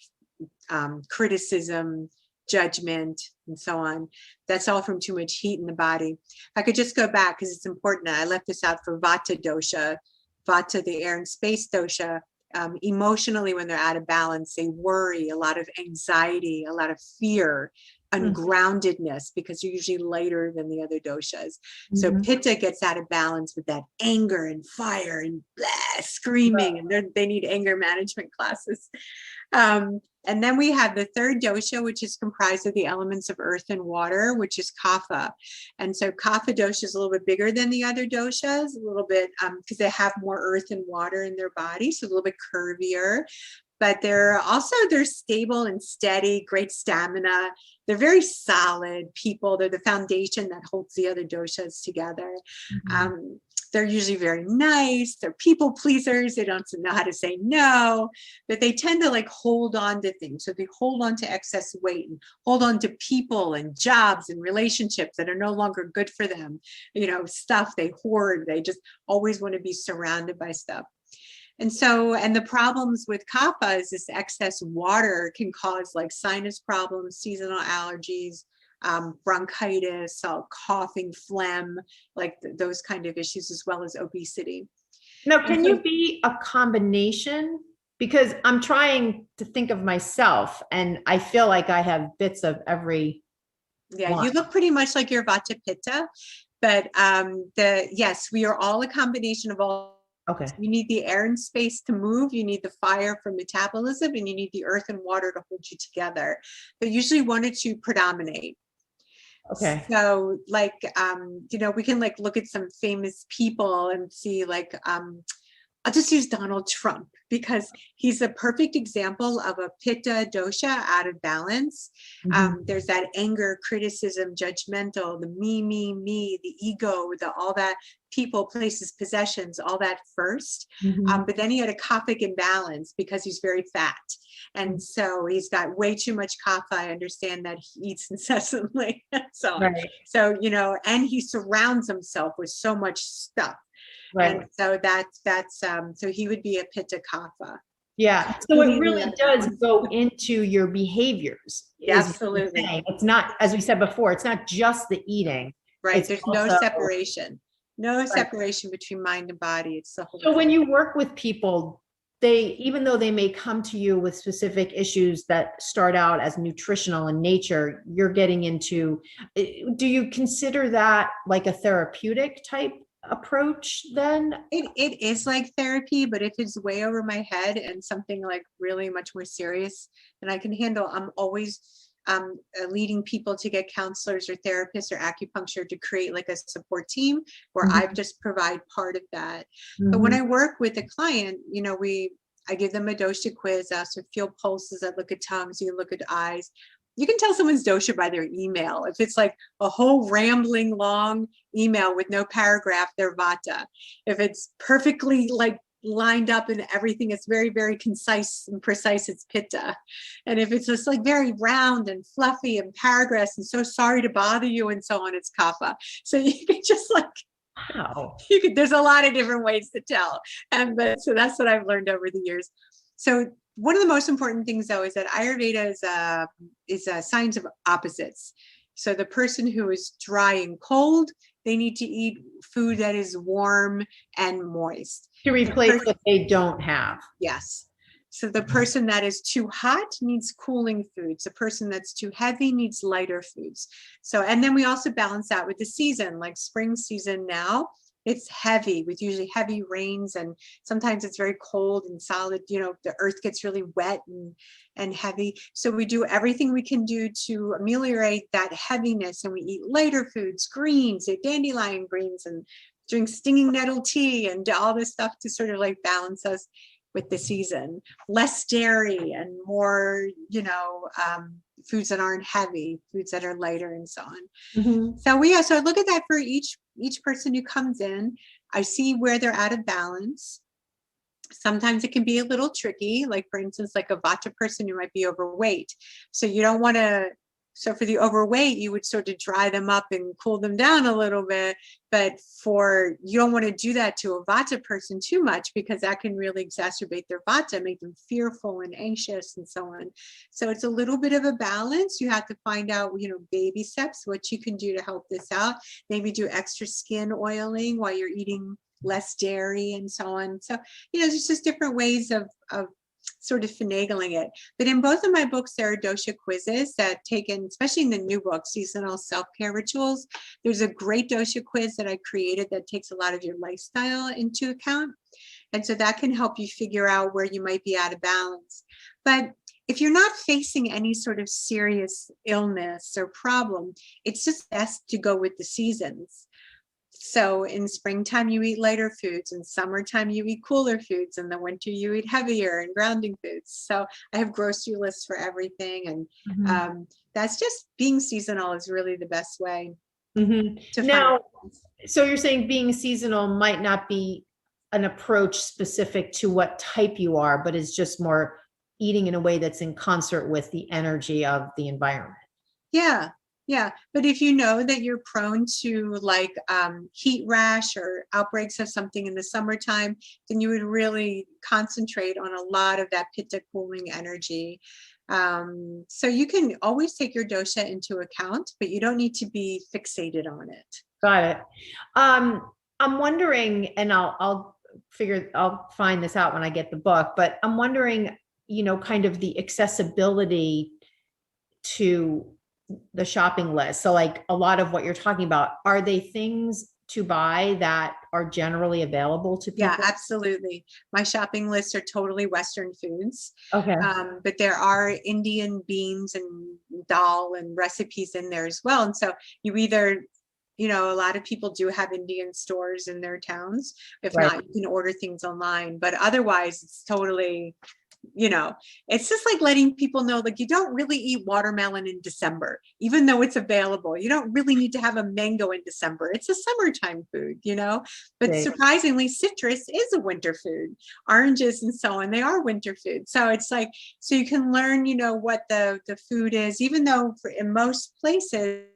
criticism, judgment, and so on. That's all from too much heat in the body. If I could just go back, because it's important, I left this out for Vata dosha. Vata, the air and space dosha. Emotionally, when they're out of balance, they worry, a lot of anxiety, a lot of fear, ungroundedness, because you're usually lighter than the other doshas. So Pitta gets out of balance with that anger and fire and blah, screaming, and they need anger management classes. And then we have the third dosha, which is comprised of the elements of earth and water, which is Kapha. And so Kapha dosha is a little bit bigger than the other doshas, a little bit because they have more earth and water in their body, so a little bit curvier. But they're stable and steady, great stamina. They're very solid people. They're the foundation that holds the other doshas together. They're usually very nice. They're people pleasers. They don't know how to say no, but they tend to like hold on to things. So they hold on to excess weight and hold on to people and jobs and relationships that are no longer good for them. Stuff they hoard. They just always want to be surrounded by stuff. And the problems with Kapha is this excess water can cause like sinus problems, seasonal allergies, bronchitis, coughing, phlegm, like those kind of issues, as well as obesity. Now, can you be a combination? Because I'm trying to think of myself, and I feel like I have bits of every. Yeah, one. You look pretty much like your Vata Pitta, but yes, we are all a combination of all. Okay. You need the air and space to move. You need the fire for metabolism, and you need the earth and water to hold you together. But usually one or two predominate. Okay. So like, we can like look at some famous people and see like, I'll just use Donald Trump because he's a perfect example of a Pitta dosha out of balance. There's that anger, criticism, judgmental, the me, the ego, all that people, places, possessions, all that first. But then he had a kaphic imbalance because he's very fat. And so he's got way too much kapha. I understand that he eats incessantly. And he surrounds himself with so much stuff. Right. And so so he would be a Pitta kapha. Yeah. So it really does go into your behaviors. Absolutely. It's not, as we said before, it's not just the eating. Right. There's also no separation. No separation between mind and body. It's the whole. So when you work with people, even though they may come to you with specific issues that start out as nutritional in nature, you're getting into, do you consider that like a therapeutic type approach then? It is like therapy, but if it's way over my head and something like really much more serious than I can handle, I'm always leading people to get counselors or therapists or acupuncture to create like a support team where I just provide part of that. But when I work with a client, I give them a dosha quiz, I also feel pulses, I look at tongues, you can look at eyes. You can tell someone's dosha by their email. If it's like a whole rambling long email with no paragraph, they're Vata. If it's perfectly like lined up and everything is very, very concise and precise, it's Pitta. And if it's just like very round and fluffy and paragraphs and so sorry to bother you and so on, it's Kapha. So you can just like, wow. There's a lot of different ways to tell. So that's what I've learned over the years. So one of the most important things, though, is that Ayurveda is a science of opposites. So the person who is dry and cold, they need to eat food that is warm and moist. To replace what they don't have. Yes. So the person that is too hot needs cooling foods. The person that's too heavy needs lighter foods. So, and then we also balance out with the season, like spring season now. it's heavy, with usually heavy rains, and sometimes it's very cold and solid. The earth gets really wet and heavy. So we do everything we can do to ameliorate that heaviness, and we eat lighter foods, greens, dandelion greens, and drink stinging nettle tea and all this stuff to sort of like balance us with the season. Less dairy and more, foods that aren't heavy, foods that are lighter, and so on. Mm-hmm. So I look at that for each person who comes in. I see where they're out of balance. Sometimes it can be a little tricky, like for instance, like a Vata person who might be overweight. So you don't want to, so for the overweight, you would sort of dry them up and cool them down a little bit. But you don't want to do that to a Vata person too much, because that can really exacerbate their Vata, make them fearful and anxious and so on. So it's a little bit of a balance. You have to find out, baby steps, what you can do to help this out. Maybe do extra skin oiling while you're eating less dairy and so on. So, there's just different ways of sort of finagling it. But in both of my books, there are dosha quizzes that especially in the new book, Seasonal Self-Care Rituals. There's a great dosha quiz that I created that takes a lot of your lifestyle into account. And so that can help you figure out where you might be out of balance. But if you're not facing any sort of serious illness or problem, it's just best to go with the seasons. So in springtime, you eat lighter foods. In summertime, you eat cooler foods. In the winter, you eat heavier and grounding foods. So I have grocery lists for everything. And that's just being seasonal is really the best way to Now, so you're saying being seasonal might not be an approach specific to what type you are, but is just more eating in a way that's in concert with the energy of the environment. Yeah. But if you know that you're prone to like heat rash or outbreaks of something in the summertime, then you would really concentrate on a lot of that pitta cooling energy. So you can always take your dosha into account, but you don't need to be fixated on it. Got it. I'm wondering, and I'll find this out when I get the book, but I'm wondering, kind of the accessibility to the shopping list. So like a lot of what you're talking about, are they things to buy that are generally available to people? Yeah, absolutely. My shopping lists are totally Western foods. Okay. But there are Indian beans and dal and recipes in there as well. And so you either, a lot of people do have Indian stores in their towns. If not, you can order things online. But otherwise, it's totally, it's just like letting people know, like, you don't really eat watermelon in December, even though it's available. You don't really need to have a mango in December. It's a summertime food, but surprisingly, citrus is a winter food. Oranges and so on, they are winter food. So it's like, so you can learn, what the food is, even though in most places,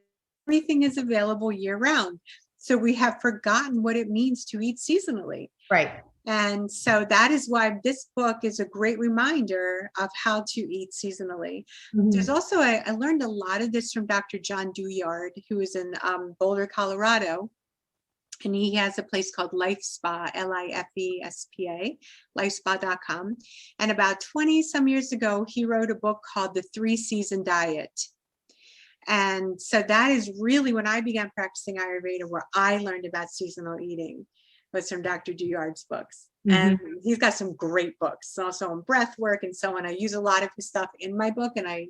everything is available year round. So we have forgotten what it means to eat seasonally. Right. And so that is why this book is a great reminder of how to eat seasonally. There's also, I learned a lot of this from Dr. John Douillard, who is in Boulder, Colorado. And he has a place called Life Spa, LIFESPA, lifespa.com. And about 20 some years ago, he wrote a book called The 3-Season Diet. And so that is really when I began practicing Ayurveda, where I learned about seasonal eating, was from Dr. Douillard's books. And he's got some great books also on breath work and so on. I use a lot of his stuff in my book, and I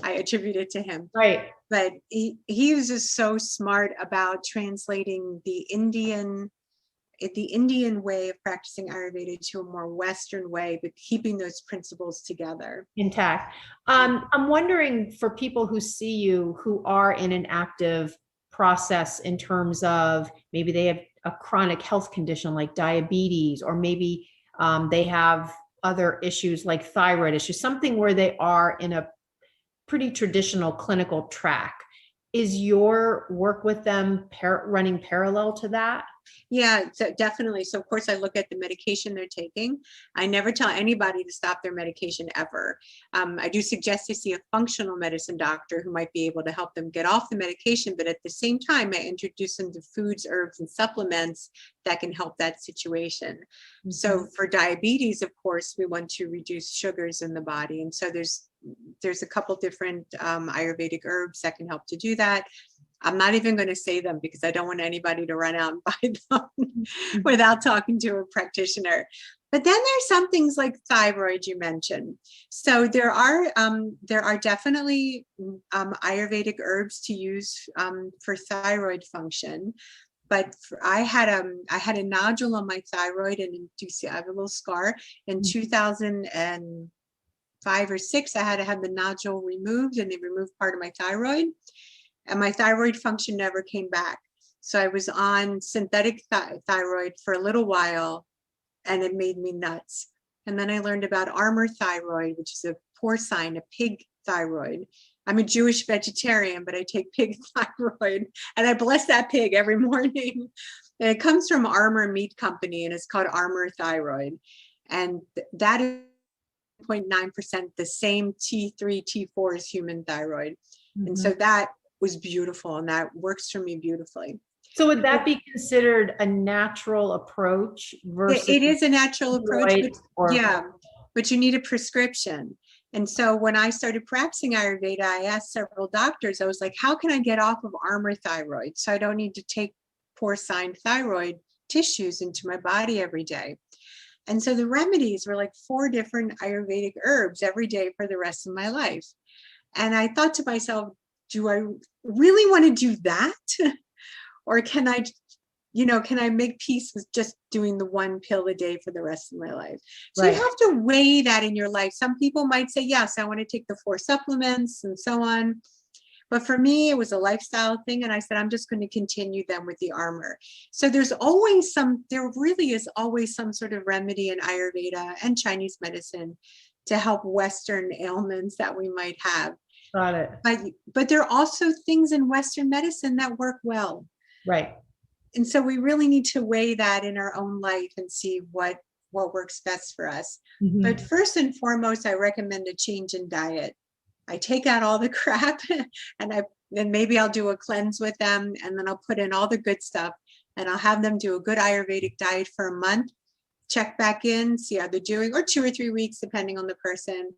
attribute it to him. Right. But he was just so smart about translating the Indian way of practicing Ayurveda to a more Western way, but keeping those principles together. Intact. I'm wondering, for people who see you, who are in an active process in terms of maybe they have a chronic health condition like diabetes, or maybe they have other issues like thyroid issues, something where they are in a pretty traditional clinical track. Is your work with them running parallel to that? Yeah, so definitely. So of course I look at the medication they're taking. I never tell anybody to stop their medication ever. I do suggest they see a functional medicine doctor who might be able to help them get off the medication, but at the same time, I introduce them to foods, herbs, and supplements that can help that situation. So for diabetes, of course, we want to reduce sugars in the body. And so there's a couple different Ayurvedic herbs that can help to do that. I'm not even going to say them because I don't want anybody to run out and buy them without talking to a practitioner. But then there's some things like thyroid you mentioned. So there are definitely Ayurvedic herbs to use for thyroid function. But I had a nodule on my thyroid, and you see I have a little scar. In 2005 or 6, I had to have the nodule removed, and they removed part of my thyroid, and my thyroid function never came back. So I was on synthetic thyroid for a little while, and it made me nuts. And then I learned about armor thyroid, which is a porcine, a pig thyroid. I'm a Jewish vegetarian, but I take pig thyroid, and I bless that pig every morning. And it comes from Armor Meat Company, and it's called Armor Thyroid. And that is 0.9% the same T3, T4 as human thyroid. Mm-hmm. And so that was beautiful, and that works for me beautifully. So would that be considered a natural approach versus? It is a natural approach, but you need a prescription. And so when I started practicing Ayurveda, I asked several doctors, I was like, how can I get off of armor thyroid so I don't need to take porcine thyroid tissues into my body every day? And so the remedies were like 4 different Ayurvedic herbs every day for the rest of my life. And I thought to myself, do I really want to do that? Or can I make peace with just doing the 1 pill a day for the rest of my life? So You have to weigh that in your life. Some people might say, yes, I want to take the 4 supplements and so on. But for me, it was a lifestyle thing. And I said, I'm just going to continue them with the armor. So there really is always some sort of remedy in Ayurveda and Chinese medicine to help Western ailments that we might have. Got it. But there are also things in Western medicine that work well. Right. And so we really need to weigh that in our own life and see what works best for us. Mm-hmm. But first and foremost, I recommend a change in diet. I take out all the crap and maybe I'll do a cleanse with them, and then I'll put in all the good stuff, and I'll have them do a good Ayurvedic diet for a month, check back in, see how they're doing, or 2 or 3 weeks, depending on the person.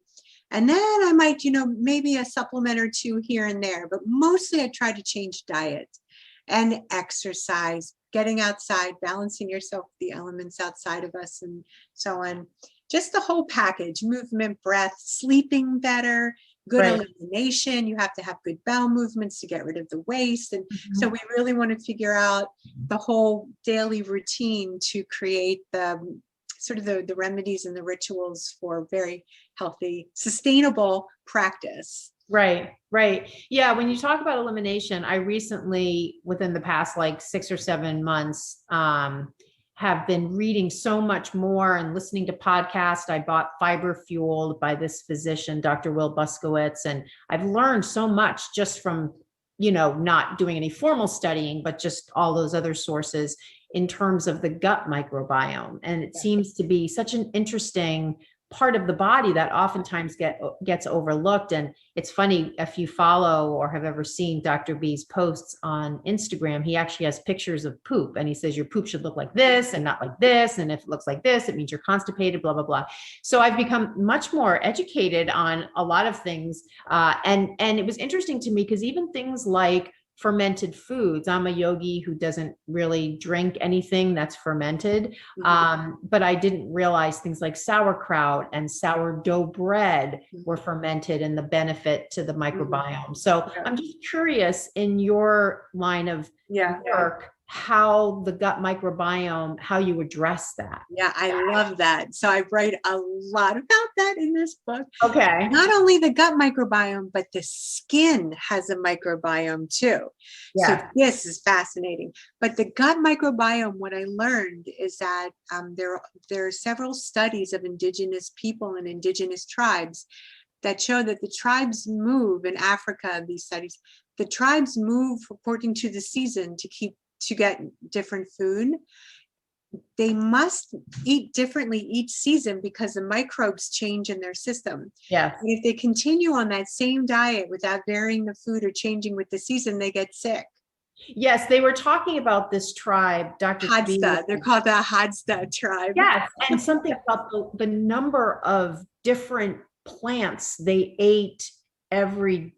And then I might, maybe a supplement or 2 here and there, but mostly I try to change diet and exercise, getting outside, balancing yourself with the elements outside of us, and so on. Just the whole package: movement, breath, sleeping better, good elimination. You have to have good bowel movements to get rid of the waste. And so we really want to figure out the whole daily routine to create the remedies and the rituals for very healthy, sustainable practice. Right. Yeah. When you talk about elimination, I recently, within the past 6 or 7 months, have been reading so much more and listening to podcasts. I bought Fiber Fueled by this physician, Dr. Will Buskowitz, and I've learned so much just from, not doing any formal studying, but just all those other sources in terms of the gut microbiome. And it seems to be such an interesting part of the body that oftentimes gets overlooked. And it's funny, if you follow or have ever seen Dr. B's posts on Instagram, he actually has pictures of poop, and he says your poop should look like this and not like this. And if it looks like this, it means you're constipated, blah, blah, blah. So I've become much more educated on a lot of things. And it was interesting to me because even things like fermented foods. I'm a yogi who doesn't really drink anything that's fermented. But I didn't realize things like sauerkraut and sourdough bread were fermented and the benefit to the microbiome. So I'm just curious, in your line of work, how the gut microbiome, how you address that. Yeah, I love that. So I write a lot about that in this book. Okay. Not only the gut microbiome, but the skin has a microbiome too. Yeah. So this is fascinating. But the gut microbiome, what I learned is that there are several studies of indigenous people and indigenous tribes that show that the tribes move in Africa, these studies, the tribes move according to the season to get different food. They must eat differently each season because the microbes change in their system. Yeah. And if they continue on that same diet without varying the food or changing with the season, they get sick. Yes, they were talking about this tribe, Dr. Hadza. They're called the Hadza tribe. Yes, and something about the number of different plants they ate every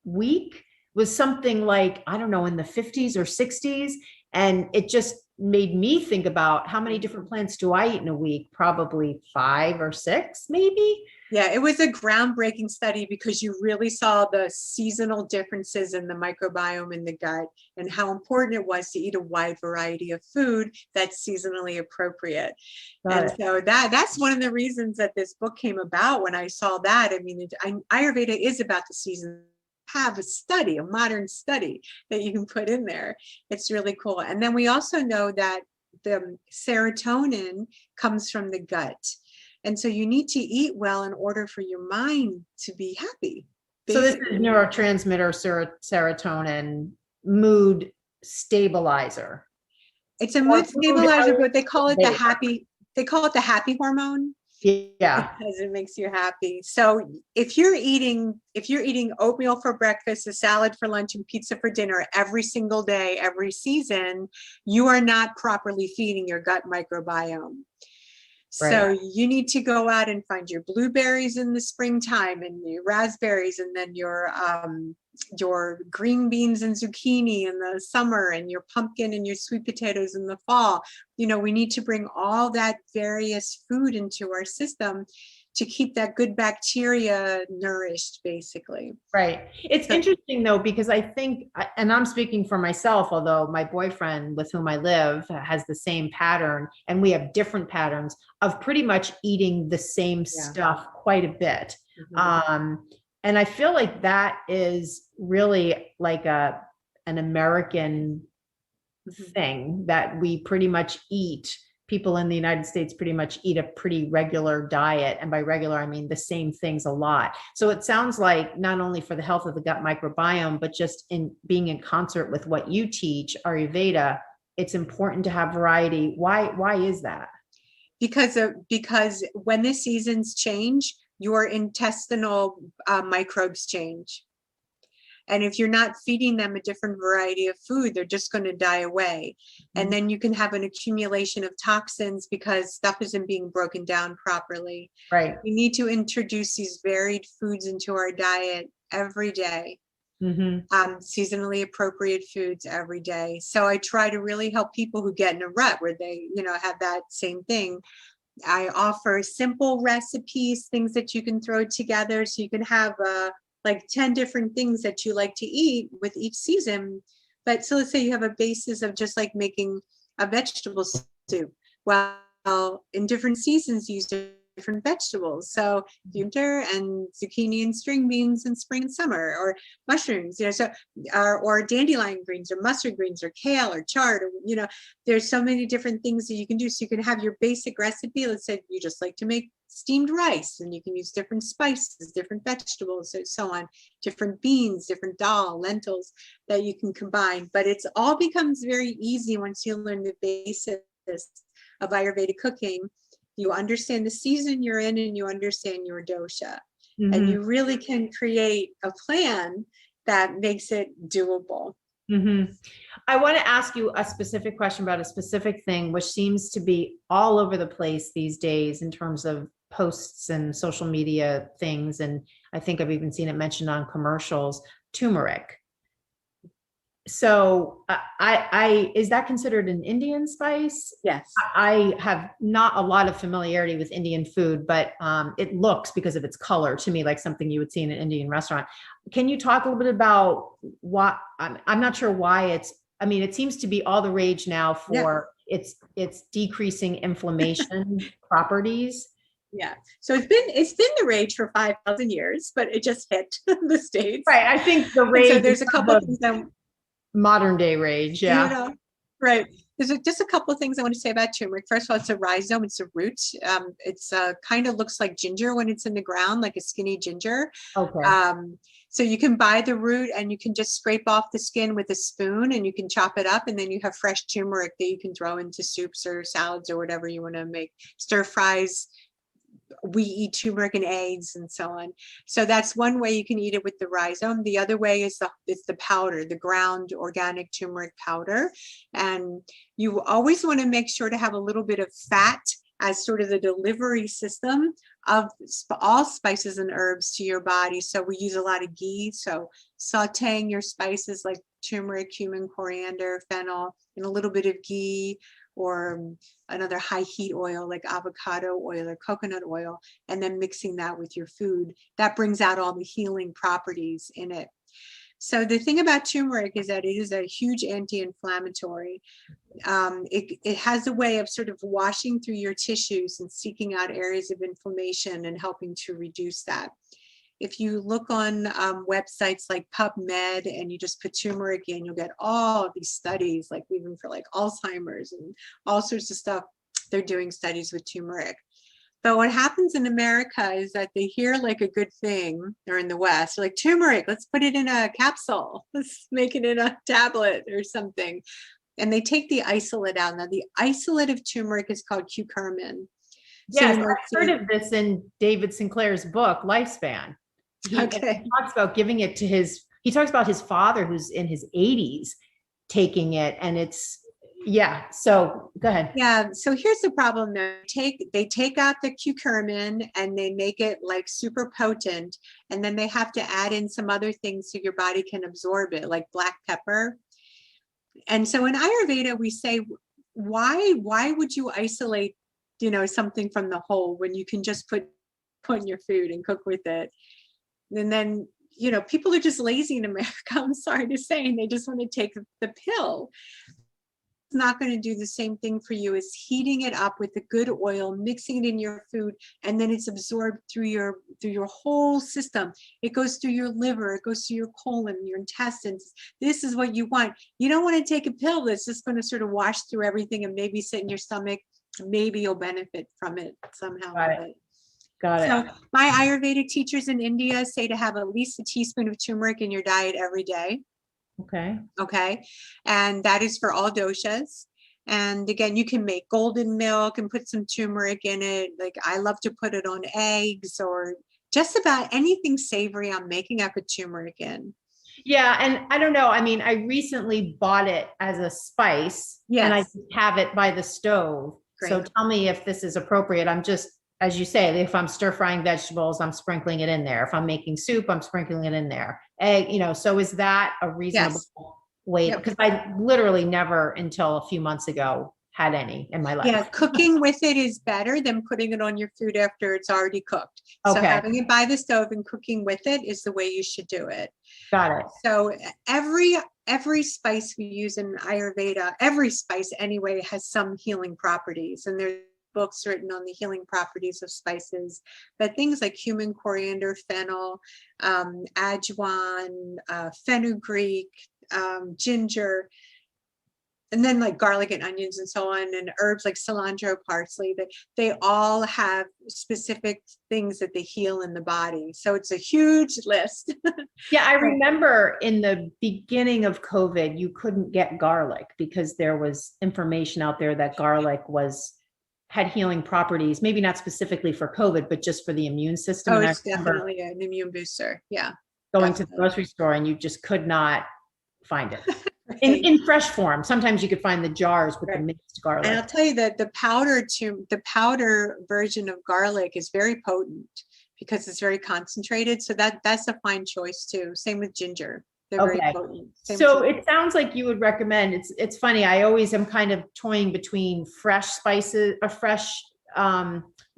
week was something like, I don't know, in the 50s or 60s. And it just made me think about how many different plants do I eat in a week? Probably 5 or 6, maybe. Yeah, it was a groundbreaking study because you really saw the seasonal differences in the microbiome in the gut and how important it was to eat a wide variety of food that's seasonally appropriate. Got And it. so that's one of the reasons that this book came about when I saw that. I mean, Ayurveda is about the season. Have a study, a modern study that you can put in there. It's really cool. And then we also know that the serotonin comes from the gut. And so you need to eat well in order for your mind to be happy. So this is neurotransmitter serotonin, mood stabilizer. It's a mood stabilizer, but they call it the happy hormone. Yeah. Because it makes you happy. So if you're eating oatmeal for breakfast, a salad for lunch, and pizza for dinner every single day, every season, you are not properly feeding your gut microbiome. Right. So you need to go out and find your blueberries in the springtime and your raspberries, and then your green beans and zucchini in the summer, and your pumpkin and your sweet potatoes in the fall. You know, we need to bring all that various food into our system to keep that good bacteria nourished, basically. Right. It's interesting though, because I think, and I'm speaking for myself, although my boyfriend with whom I live has the same pattern, and we have different patterns of pretty much eating the same stuff quite a bit. And I feel like that is really like an American thing that we pretty much eat. People in the United States pretty much eat a pretty regular diet. And by regular, I mean the same things a lot. So it sounds like not only for the health of the gut microbiome, but just in being in concert with what you teach, Ayurveda, it's important to have variety. Why is that? Because when the seasons change, your intestinal microbes change. And if you're not feeding them a different variety of food, they're just going to die away. And then you can have an accumulation of toxins because stuff isn't being broken down properly. Right. We need to introduce these varied foods into our diet every day. Seasonally appropriate foods every day. So I try to really help people who get in a rut where they, have that same thing. I offer simple recipes, things that you can throw together so you can have like 10 different things that you like to eat with each season. But so let's say you have a basis of just like making a vegetable soup. Well, in different seasons, you use different vegetables. So winter and zucchini and string beans in spring and summer, or mushrooms, or dandelion greens or mustard greens or kale or chard, or, there's so many different things that you can do. So you can have your basic recipe. Let's say you just like to make steamed rice, and you can use different spices, different vegetables, and so on, different beans, different dal, lentils that you can combine. But it's all becomes very easy once you learn the basics of Ayurvedic cooking. You understand the season you're in, and you understand your dosha, and you really can create a plan that makes it doable. I want to ask you a specific question about a specific thing, which seems to be all over the place these days in terms of posts and social media things. And I think I've even seen it mentioned on commercials, turmeric. So is that considered an Indian spice? Yes. I have not a lot of familiarity with Indian food, but it looks, because of its color, to me like something you would see in an Indian restaurant. Can you talk a little bit about what, I'm not sure why it seems to be all the rage now for its decreasing inflammation properties. Yeah. So it's been the rage for 5,000 years, but it just hit the States. Right. I think the rage. So there's a couple of things that modern day rage. Yeah. Right. There's just a couple of things I want to say about turmeric. First of all, it's a rhizome. It's a root. It's kind of looks like ginger when it's in the ground, like a skinny ginger. Okay. So you can buy the root and you can just scrape off the skin with a spoon, and you can chop it up, and then you have fresh turmeric that you can throw into soups or salads or whatever you want to make, stir fries. We eat turmeric and eggs and so on. So that's one way you can eat it with the rhizome. The other way is the powder, the ground organic turmeric powder. And you always want to make sure to have a little bit of fat as sort of the delivery system of all spices and herbs to your body. So we use a lot of ghee. So sauteing your spices like turmeric, cumin, coriander, fennel, and a little bit of ghee, or another high heat oil like avocado oil or coconut oil, and then mixing that with your food. That brings out all the healing properties in it. So the thing about turmeric is that it is a huge anti-inflammatory. It has a way of sort of washing through your tissues and seeking out areas of inflammation and helping to reduce that. If you look on websites like PubMed and you just put turmeric in, you'll get all of these studies, like even for like Alzheimer's and all sorts of stuff. They're doing studies with turmeric. But what happens in America is that they hear like a good thing, or in the West, like turmeric, let's put it in a capsule. Let's make it in a tablet or something. And they take the isolate out. Now, the isolate of turmeric is called curcumin. Yes, I've heard of this in David Sinclair's book, Lifespan. He talks about giving it to he talks about his father who's in his 80s taking it, and it's, yeah. So go ahead. Yeah. So here's the problem. They take out the curcumin and they make it like super potent. And then they have to add in some other things so your body can absorb it, like black pepper. And so in Ayurveda, we say, why would you isolate, something from the whole when you can just put in your food and cook with it? And then, people are just lazy in America. I'm sorry to say, and they just want to take the pill. Not going to do the same thing for you as heating it up with a good oil, mixing it in your food, and then it's absorbed through your whole system. It goes through your liver, it goes through your colon, your intestines. This is what you want. You don't want to take a pill that's just going to sort of wash through everything and maybe sit in your stomach. Maybe you'll benefit from it somehow. Got it. So my Ayurvedic teachers in India say to have at least a teaspoon of turmeric in your diet every day. Okay. And that is for all doshas. And again, you can make golden milk and put some turmeric in it. Like I love to put it on eggs or just about anything savory I'm making, I put turmeric in. Yeah. And I don't know. I mean, I recently bought it as a spice. Yes. And I have it by the stove. Great. So tell me if this is appropriate. I'm just, as you say, if I'm stir frying vegetables, I'm sprinkling it in there. If I'm making soup, I'm sprinkling it in there. Egg, so is that a reasonable way? Yep. Because I literally never until a few months ago had any in my life. Yeah, cooking with it is better than putting it on your food after it's already cooked. So having it by the stove and cooking with it is the way you should do it. Got it. So every spice we use in Ayurveda, every spice anyway, has some healing properties, and there's books written on the healing properties of spices, but things like cumin, coriander, fennel, ajwain, fenugreek, ginger, and then like garlic and onions and so on, and herbs like cilantro, parsley, they all have specific things that they heal in the body. So it's a huge list. Yeah, I remember in the beginning of COVID, you couldn't get garlic because there was information out there that garlic had healing properties, maybe not specifically for COVID, but just for the immune system. Oh, it's definitely an immune booster. Yeah. Going to the grocery store and you just could not find it. Right. In fresh form. Sometimes you could find the jars with the mixed garlic. And I'll tell you that the powder version of garlic is very potent because it's very concentrated. So that's a fine choice too. Same with ginger. They're very potent. So it sounds like you would recommend, it's funny, I always am kind of toying between fresh spices or fresh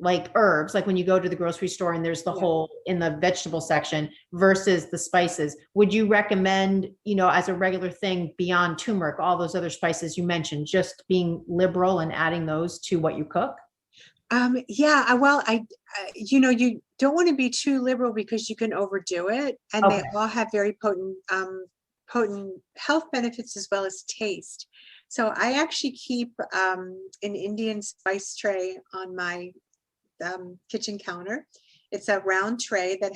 like herbs, like when you go to the grocery store and there's the whole in the vegetable section versus the spices. Would you recommend, as a regular thing beyond turmeric, all those other spices you mentioned, just being liberal and adding those to what you cook? Well, you don't want to be too liberal because you can overdo it, and they all have very potent health benefits as well as taste. So I actually keep an Indian spice tray on my kitchen counter. It's a round tray that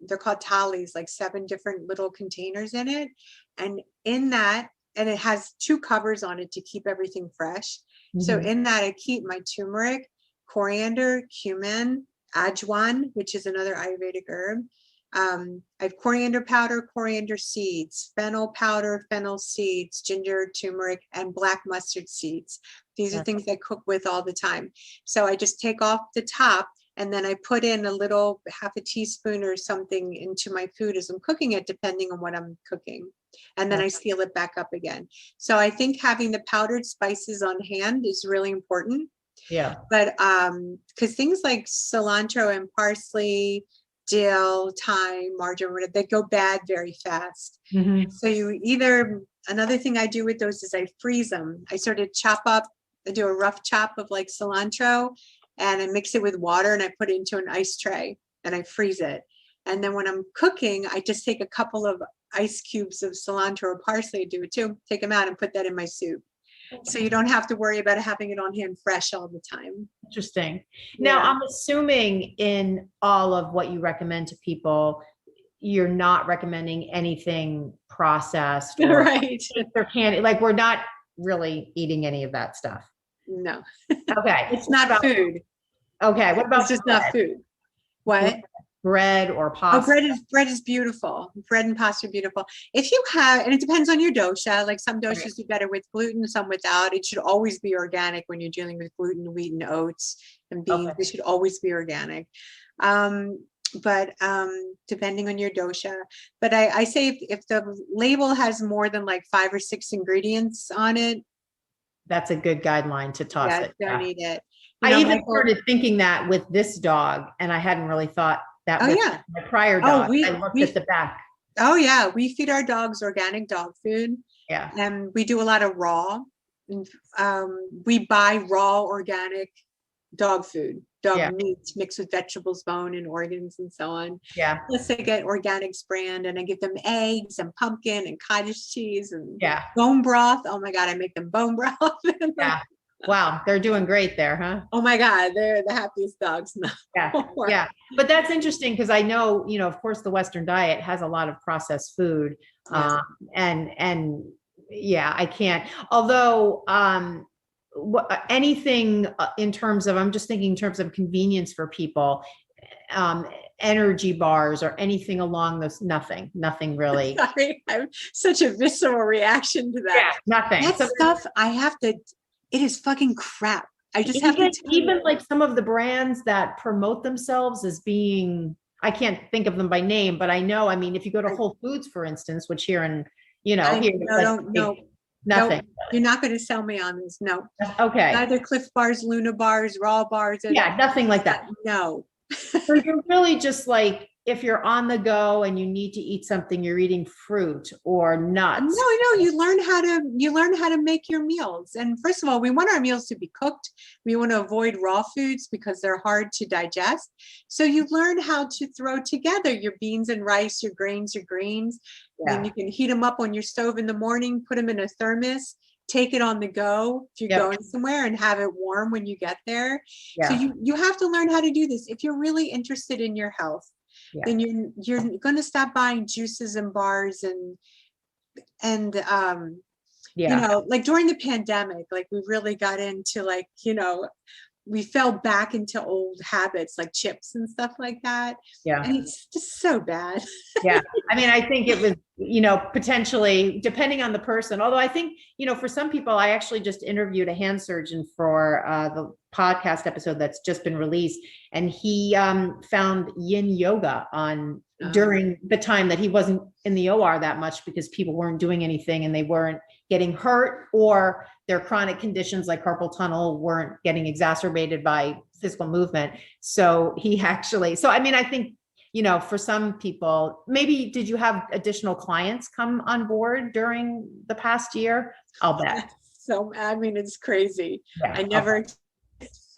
they're called thalis, like 7 different little containers in it, and in that, and it has 2 covers on it to keep everything fresh. Mm-hmm. So in that, I keep my turmeric, coriander, cumin, ajwain, which is another Ayurvedic herb, I have coriander powder, coriander seeds, fennel powder, fennel seeds, ginger, turmeric, and black mustard seeds. These are things I cook with all the time. So I just take off the top, and then I put in a little half a teaspoon or something into my food as I'm cooking it, depending on what I'm cooking. And then I seal it back up again. So I think having the powdered spices on hand is really important. Yeah. But because things like cilantro and parsley, dill, thyme, marjoram, they go bad very fast. Mm-hmm. So another thing I do with those is I freeze them. I sort of I do a rough chop of like cilantro, and I mix it with water, and I put it into an ice tray and I freeze it. And then when I'm cooking, I just take a couple of ice cubes of cilantro or parsley, do it too, take them out and put that in my soup. So you don't have to worry about having it on hand fresh all the time. Interesting. Now, I'm assuming in all of what you recommend to people, you're not recommending anything processed or right. or candy. Like, we're not really eating any of that stuff. No. Okay. It's not food. Okay. What about it's just not food? What? Bread or pasta? Oh, bread is beautiful. Bread and pasta are beautiful. If you have, and it depends on your dosha, like some doshas do better with gluten, some without. It should always be organic when you're dealing with gluten, wheat, and oats and beans. They should always be organic. But depending on your dosha. But I say if the label has more than like 5 or 6 ingredients on it, that's a good guideline to toss it. Don't eat it. I even started thinking that with this dog, and I hadn't really thought that with my prior dog. I looked at the back. Oh yeah, we feed our dogs organic dog food. Yeah. And we do a lot of raw. We buy raw organic dog food, dog meat mixed with vegetables, bone, and organs, and so on. Yeah. Plus I get organics brand, and I give them eggs and pumpkin and cottage cheese and bone broth. Oh my God, I make them bone broth. Yeah. Wow, they're doing great there, huh? Oh my God, they're the happiest dogs now. Yeah. But that's interesting because I know, of course, the Western diet has a lot of processed food, and I can't. Although anything in terms of, I'm just thinking in terms of convenience for people, energy bars or anything along those, nothing really. Sorry, I have such a visceral reaction to that. Yeah, nothing. That stuff it is fucking crap. I just have to even like some of the brands that promote themselves as being, I can't think of them by name, but I know, if you go to Whole Foods, for instance, which here in, nothing. Nope. You're not going to sell me on this. No. Okay. Neither Cliff bars, Luna bars, raw bars. Nothing like that. No. So you're really just like, if you're on the go and you need to eat something, you're eating fruit or nuts. No, you learn how to make your meals. And first of all, we want our meals to be cooked. We want to avoid raw foods because they're hard to digest. So you learn how to throw together your beans and rice, your grains, your greens. And you can heat them up on your stove in the morning, put them in a thermos, take it on the go if you're going somewhere, and have it warm when you get there. So you have to learn how to do this. If you're really interested in your health, then you're going to stop buying juices and bars and like during the pandemic, like we really got into we fell back into old habits like chips and stuff like that. Yeah. And it's just so bad. Yeah. I think it was, potentially depending on the person, although I think, for some people, I actually just interviewed a hand surgeon for the podcast episode that's just been released. And he found yin yoga on during the time that he wasn't in the OR that much because people weren't doing anything and they weren't getting hurt, or their chronic conditions like carpal tunnel weren't getting exacerbated by physical movement. So he actually, I think, for some people, maybe did you have additional clients come on board during the past year? I'll bet. So, it's crazy. Yeah, I never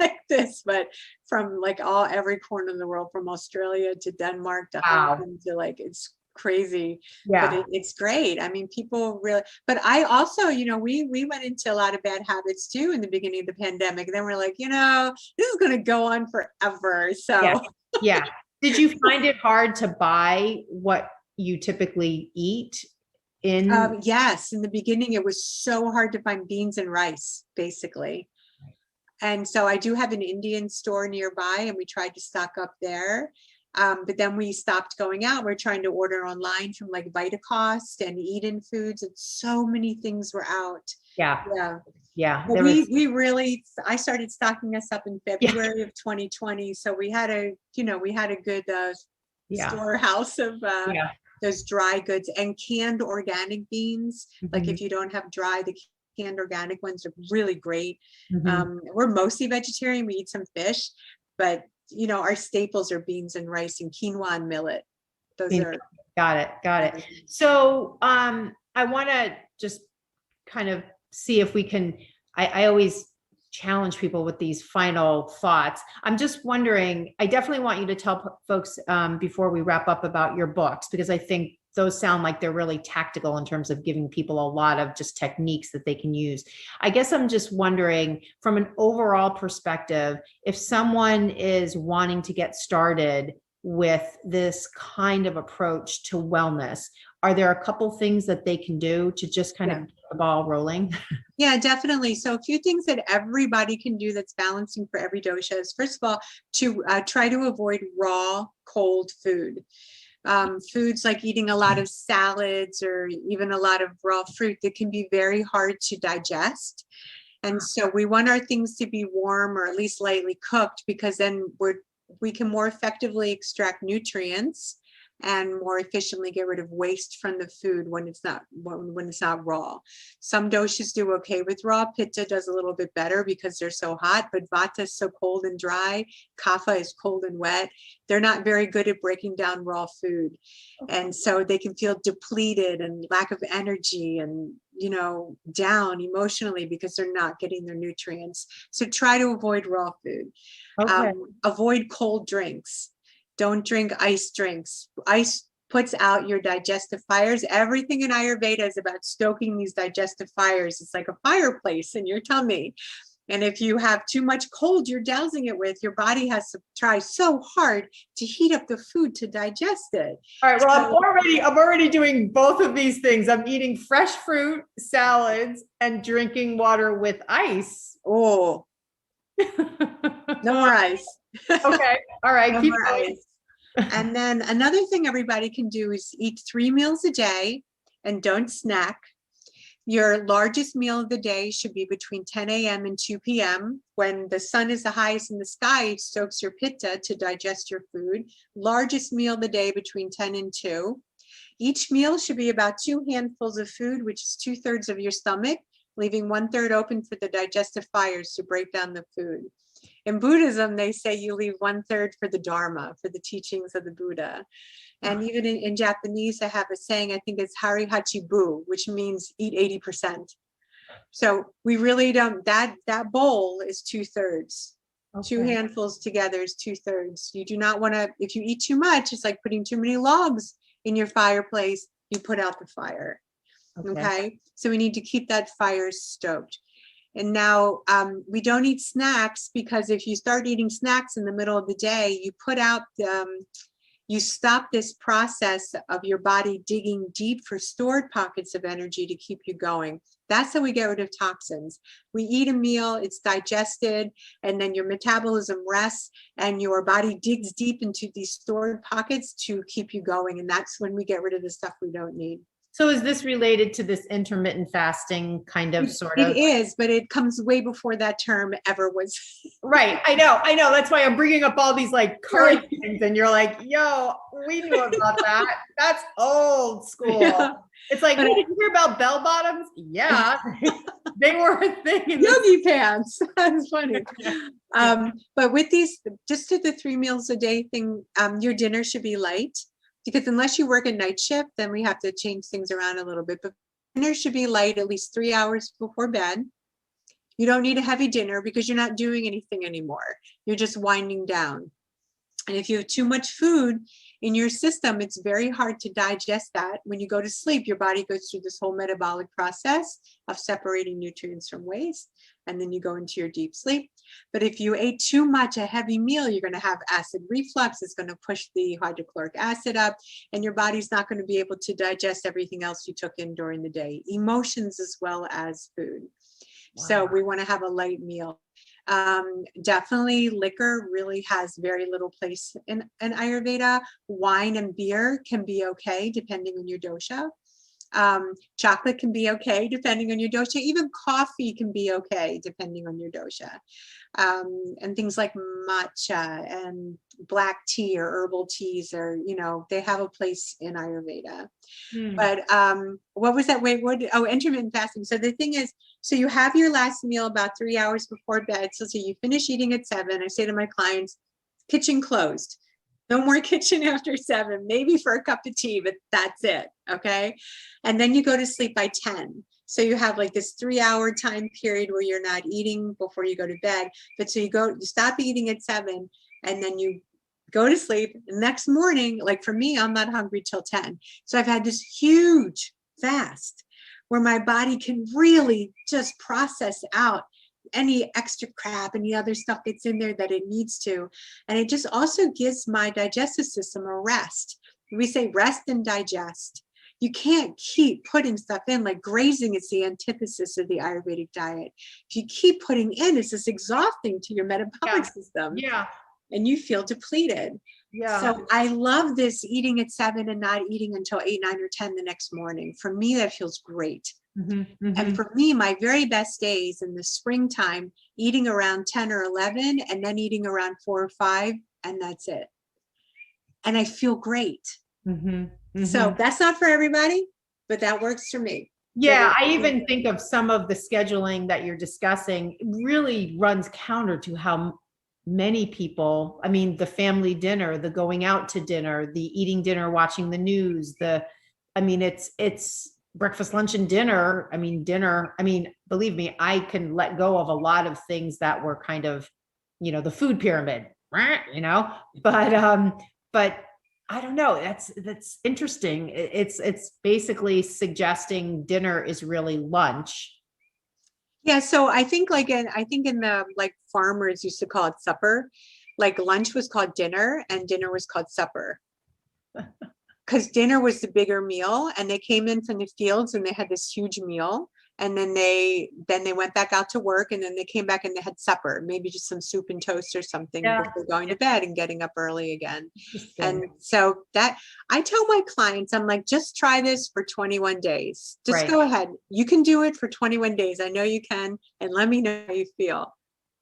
like this, but from every corner of the world, from Australia to Denmark to Hong Kong to it's crazy. But it's great. People really, but I also, we went into a lot of bad habits too in the beginning of the pandemic. And then we're like, this is going to go on forever. So yeah. Did you find it hard to buy what you typically eat in? Yes. In the beginning, it was so hard to find beans and rice, basically. And so I do have an Indian store nearby, and we tried to stock up there. But then we stopped going out. We're trying to order online from like Vitacost and Eden Foods, and so many things were out. Yeah. Yeah. Yeah. Well, we really, I started stocking us up in February of 2020. So we had a good storehouse of those dry goods and canned organic beans. Like if you don't have dry, the canned organic ones are really great. We're mostly vegetarian. We eat some fish, but our staples are beans and rice and quinoa and millet. Those are. Got it. So I want to just kind of see if we can, I always challenge people with these final thoughts. I'm just wondering, I definitely want you to tell folks before we wrap up about your books, because I think those sound like they're really tactical in terms of giving people a lot of just techniques that they can use. I guess I'm just wondering, from an overall perspective, if someone is wanting to get started with this kind of approach to wellness, are there a couple things that they can do to just kind of get the ball rolling? Yeah, definitely. So a few things that everybody can do that's balancing for every dosha is, first of all, to try to avoid raw, cold food. Foods like eating a lot of salads or even a lot of raw fruit that can be very hard to digest. And so we want our things to be warm or at least lightly cooked, because then we can more effectively extract nutrients and more efficiently get rid of waste from the food when it's not raw. Some doshas do okay with raw. Pitta does a little bit better because they're so hot, but Vata is so cold and dry. Kapha is cold and wet. They're not very good at breaking down raw food. And so they can feel depleted and lack of energy and, down emotionally because they're not getting their nutrients. So try to avoid raw food. Avoid cold drinks. Don't drink iced drinks. Ice puts out your digestive fires. Everything in Ayurveda is about stoking these digestive fires. It's like a fireplace in your tummy. And if you have too much cold you're dousing it with, your body has to try so hard to heat up the food to digest it. All right. Well, I'm already doing both of these things. I'm eating fresh fruit, salads, and drinking water with ice. Oh, no more ice. Okay. All right. Keep going. And then another thing everybody can do is eat 3 meals a day and don't snack. Your largest meal of the day should be between 10 a.m. and 2 p.m. When the sun is the highest in the sky, it stokes your pitta to digest your food. Largest meal of the day between 10 and 2. Each meal should be about 2 handfuls of food, which is 2/3 of your stomach, leaving 1/3 open for the digestive fires to break down the food. In Buddhism, they say you leave 1/3 for the Dharma, for the teachings of the Buddha. And even in Japanese, I have a saying, I think it's Hari Hachi Bu, which means eat 80%. So we really don't, that bowl is 2/3. Okay. 2 handfuls together is 2/3. You do not want to, if you eat too much, it's like putting too many logs in your fireplace, you put out the fire. Okay. So we need to keep that fire stoked. And now we don't eat snacks, because if you start eating snacks in the middle of the day, you put out, you stop this process of your body digging deep for stored pockets of energy to keep you going. That's how we get rid of toxins. We eat a meal, it's digested, and then your metabolism rests and your body digs deep into these stored pockets to keep you going. And that's when we get rid of the stuff we don't need. So is this related to this intermittent fasting kind of sort of? It is, but it comes way before that term ever was. Right. I know. That's why I'm bringing up all these like current things, and you're like, yo, we knew about that. That's old school. Yeah. It's like, hey, did you hear about bell bottoms? Yeah. They were a thing. Yogi pants. That's funny. But with these, just to the 3 meals a day thing, your dinner should be light. Because unless you work a night shift, then we have to change things around a little bit. But dinner should be light at least 3 hours before bed. You don't need a heavy dinner because you're not doing anything anymore. You're just winding down. And if you have too much food in your system, it's very hard to digest that. When you go to sleep, your body goes through this whole metabolic process of separating nutrients from waste, and then you go into your deep sleep. But if you ate too much, a heavy meal, you're going to have acid reflux. It's going to push the hydrochloric acid up, and your body's not going to be able to digest everything else you took in during the day, emotions as well as food. Wow. So we want to have a light meal. Definitely liquor really has very little place in Ayurveda. Wine and beer can be okay depending on your dosha. Chocolate can be okay depending on your dosha. Even coffee can be okay depending on your dosha. And things like matcha and black tea or herbal teas are, they have a place in Ayurveda. But what was that? Wait, intermittent fasting. So the thing is, so you have your last meal about 3 hours before bed. So you finish eating at 7. I say to my clients, kitchen closed. No more kitchen after 7, maybe for a cup of tea, but that's it. Okay. And then you go to sleep by 10. So you have like this 3-hour time period where you're not eating before you go to bed. But so you stop eating at 7, and then you go to sleep. The next morning, like for me, I'm not hungry till 10. So I've had this huge fast where my body can really just process out any extra crap, any other stuff that's in there that it needs to. And it just also gives my digestive system a rest. We say rest and digest. You can't keep putting stuff in. Like grazing is the antithesis of the Ayurvedic diet. If you keep putting in, it's just exhausting to your metabolic system. Yeah. And you feel depleted. Yeah. So I love this eating at 7 and not eating until 8, 9, or 10 the next morning. For me, that feels great. And for me, my very best days in the springtime, eating around 10 or 11 and then eating around 4 or 5, and that's it. And I feel great. So that's not for everybody, but that works for me. Yeah, I even think of some of the scheduling that you're discussing really runs counter to how many people, I mean, the family dinner, the going out to dinner, the eating dinner, watching the news, it's breakfast, lunch, and dinner. Believe me, I can let go of a lot of things that were kind of, the food pyramid, but I don't know. That's interesting. It's basically suggesting dinner is really lunch. Yeah. So I think in the farmers used to call it supper, like lunch was called dinner and dinner was called supper. Because dinner was the bigger meal, and they came in from the fields and they had this huge meal, and then they went back out to work, and then they came back and they had supper, maybe just some soup and toast or something before going to bed and getting up early again. And so that I tell my clients, I'm like, just try this for 21 days. Just go ahead. You can do it for 21 days. I know you can. And let me know how you feel.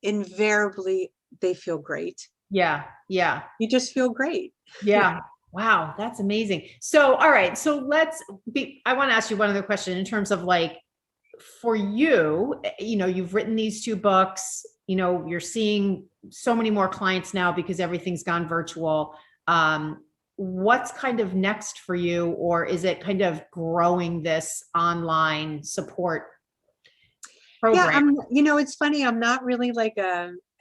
Invariably, they feel great. Yeah. Yeah. You just feel great. Yeah. Wow. That's amazing. So, all right. So I want to ask you one other question in terms of for you, you've written these 2 books, you're seeing so many more clients now because everything's gone virtual. What's kind of next for you, or is it kind of growing this online support program? Yeah. It's funny. I'm not really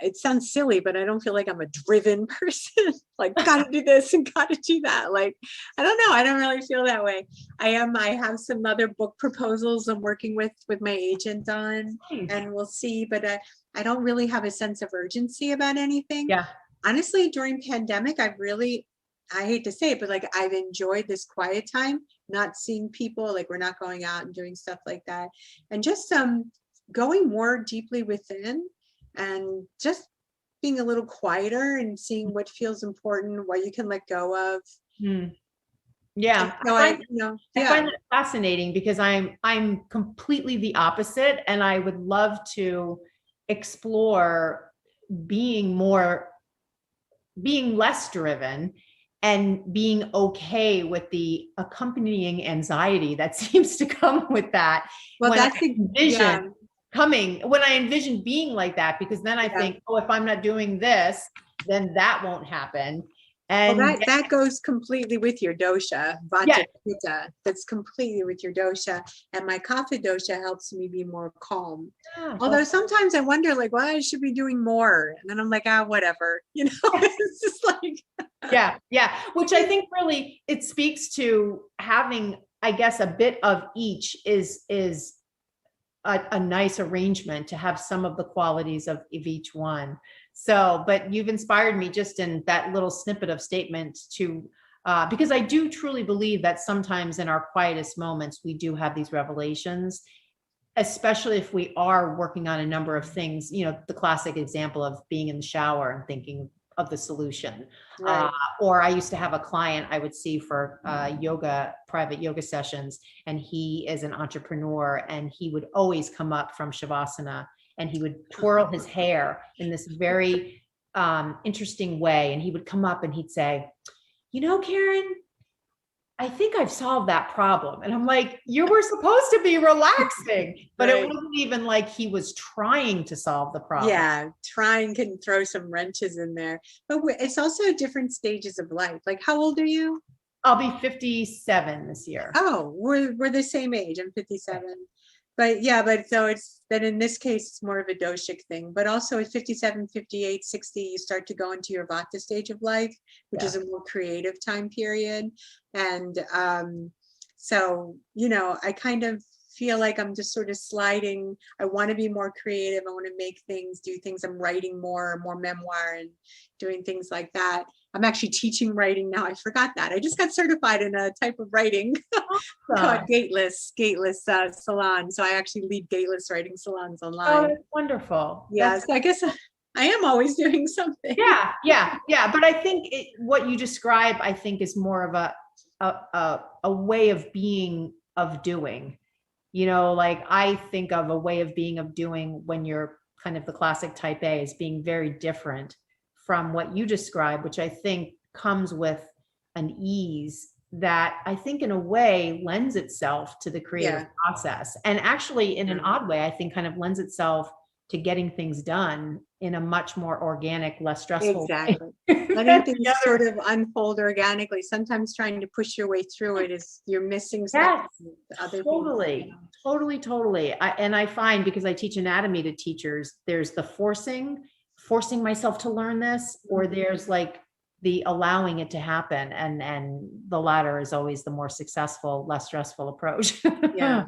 it sounds silly, but I don't feel like I'm a driven person, gotta do this and gotta do that. I don't know. I don't really feel that way. I have some other book proposals I'm working with my agent on, and we'll see, but I don't really have a sense of urgency about anything. Yeah. Honestly, during pandemic, I hate to say it, but I've enjoyed this quiet time, not seeing people, we're not going out and doing stuff like that. And just going more deeply within, and just being a little quieter and seeing what feels important, what you can let go of. Yeah. So I find it fascinating because I'm completely the opposite, and I would love to explore being less driven and being okay with the accompanying anxiety that seems to come with that. Well, when I envision being like that, because then I think, if I'm not doing this, then that won't happen. And that goes completely with your dosha, Vata Pitta. That's completely with your dosha. And my Kapha dosha helps me be more calm. Although sometimes I wonder, well, I should be doing more. And then I'm like, whatever. It's just yeah. Which I think really it speaks to having, I guess, a bit of each is a nice arrangement to have some of the qualities of each one. So, but you've inspired me just in that little snippet of statement to, because I do truly believe that sometimes in our quietest moments, we do have these revelations. especially if we are working on a number of things, the classic example of being in the shower and thinking of the solution. Right. Or I used to have a client I would see for private yoga sessions, and he is an entrepreneur, and he would always come up from Shavasana, and he would twirl his hair in this very interesting way. And he would come up and he'd say, Karen, I think I've solved that problem. And I'm like, you were supposed to be relaxing, but Right. It wasn't even like he was trying to solve the problem. Yeah, trying can throw some wrenches in there. But it's also different stages of life. Like, how old are you? I'll be 57 this year. Oh, we're the same age. I'm 57. But in this case, it's more of a doshic thing. But also at 57, 58, 60, you start to go into your Vata stage of life, which is a more creative time period. And I kind of feel like I'm just sort of sliding. I want to be more creative. I want to make things, do things. I'm writing more memoir and doing things like that. I'm actually teaching writing now. I forgot that. I just got certified in a type of writing called Gateless Salon. So I actually lead Gateless writing salons online. Oh, that's wonderful. Yeah, so I guess I am always doing something. Yeah. But I think what you describe, I think, is more of a way of being, of doing. Like I think of a way of being, of doing, when you're kind of the classic type A, as being very different from what you describe, which I think comes with an ease that I think in a way lends itself to the creative process. And actually, in an odd way, I think kind of lends itself to getting things done in a much more organic, less stressful way. Letting things sort of unfold organically. Sometimes trying to push your way through it is, you're missing stuff. Totally. I find, because I teach anatomy to teachers, there's the forcing myself to learn this, or there's like the allowing it to happen. And the latter is always the more successful, less stressful approach. Yeah.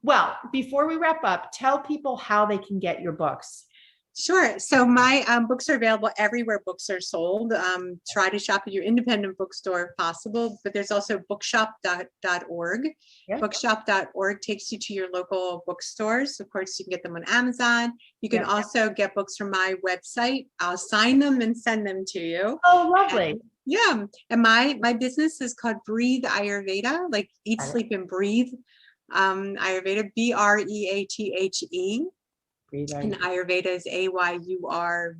Well, before we wrap up, tell people how they can get your books. Sure. So my books are available everywhere books are sold. Try to shop at your independent bookstore if possible, but there's also bookshop.org. Yeah. Bookshop.org takes you to your local bookstores. Of course, you can get them on Amazon. You can also get books from my website. I'll sign them and send them to you. Oh, lovely. And my business is called Breathe Ayurveda, like eat, sleep, and breathe. Ayurveda, BREATHE. And Ayurveda is AYURVEDA.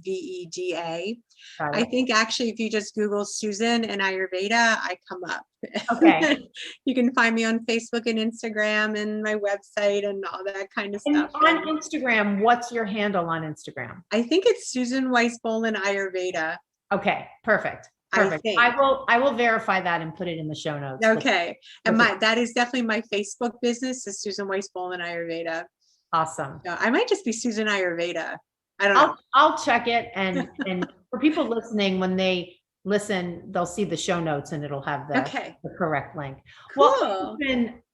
I think actually, if you just Google Susan and Ayurveda, I come up. Okay. You can find me on Facebook and Instagram and my website and all that kind of stuff. On Instagram, what's your handle on Instagram? I think it's Susan Weis Bohlen Ayurveda. Okay, perfect. I will verify that and put it in the show notes. Okay. And that is definitely my Facebook business, is Susan Weis Bohlen Ayurveda. Awesome. I might just be Susan Ayurveda. I don't know. I'll check it. And for people listening, when they listen, they'll see the show notes and it'll have the correct link. Cool. Well,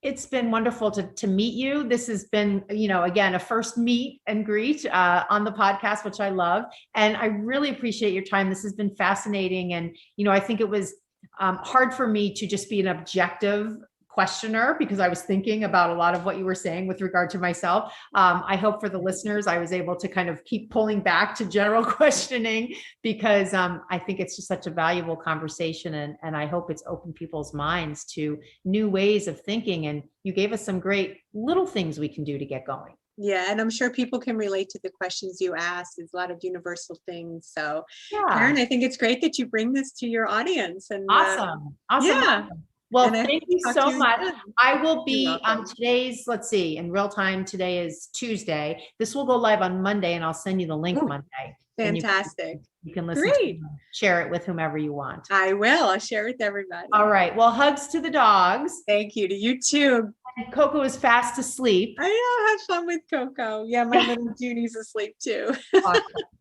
it's been wonderful to meet you. This has been, again, a first meet and greet on the podcast, which I love. And I really appreciate your time. This has been fascinating. And, I think it was hard for me to just be an objective questioner, because I was thinking about a lot of what you were saying with regard to myself. I hope for the listeners, I was able to kind of keep pulling back to general questioning, because I think it's just such a valuable conversation. And I hope it's opened people's minds to new ways of thinking. And you gave us some great little things we can do to get going. Yeah, and I'm sure people can relate to the questions you asked. There's a lot of universal things. So, Karen, I think it's great that you bring this to your audience. And awesome. Yeah. Well, thank you so much. I will be on today's, let's see, in real time. Today is Tuesday. This will go live on Monday, and I'll send you the link Monday. Fantastic. You can listen to it, share it with whomever you want. I will. I'll share it with everybody. All right. Well, hugs to the dogs. Thank you. To you too. And Coco is fast asleep. I know. Have fun with Coco. Yeah, my little Junie's asleep too.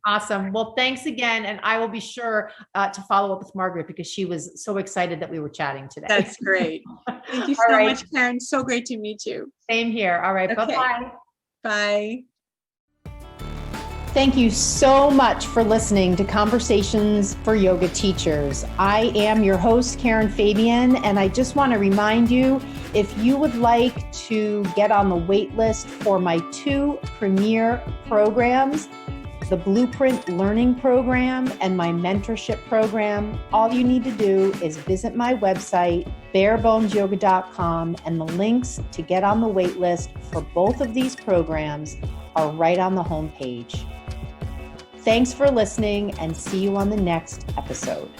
Awesome. Well, thanks again. And I will be sure to follow up with Margaret, because she was so excited that we were chatting today. That's great. Thank you so much, Karen. So great to meet you. Same here. All right. Bye-bye. Bye. Thank you so much for listening to Conversations for Yoga Teachers. I am your host, Karen Fabian, and I just want to remind you, if you would like to get on the wait list for my 2 premier programs, the Blueprint Learning Program and my mentorship program, all you need to do is visit my website, barebonesyoga.com, and the links to get on the wait list for both of these programs are right on the homepage. Thanks for listening, and see you on the next episode.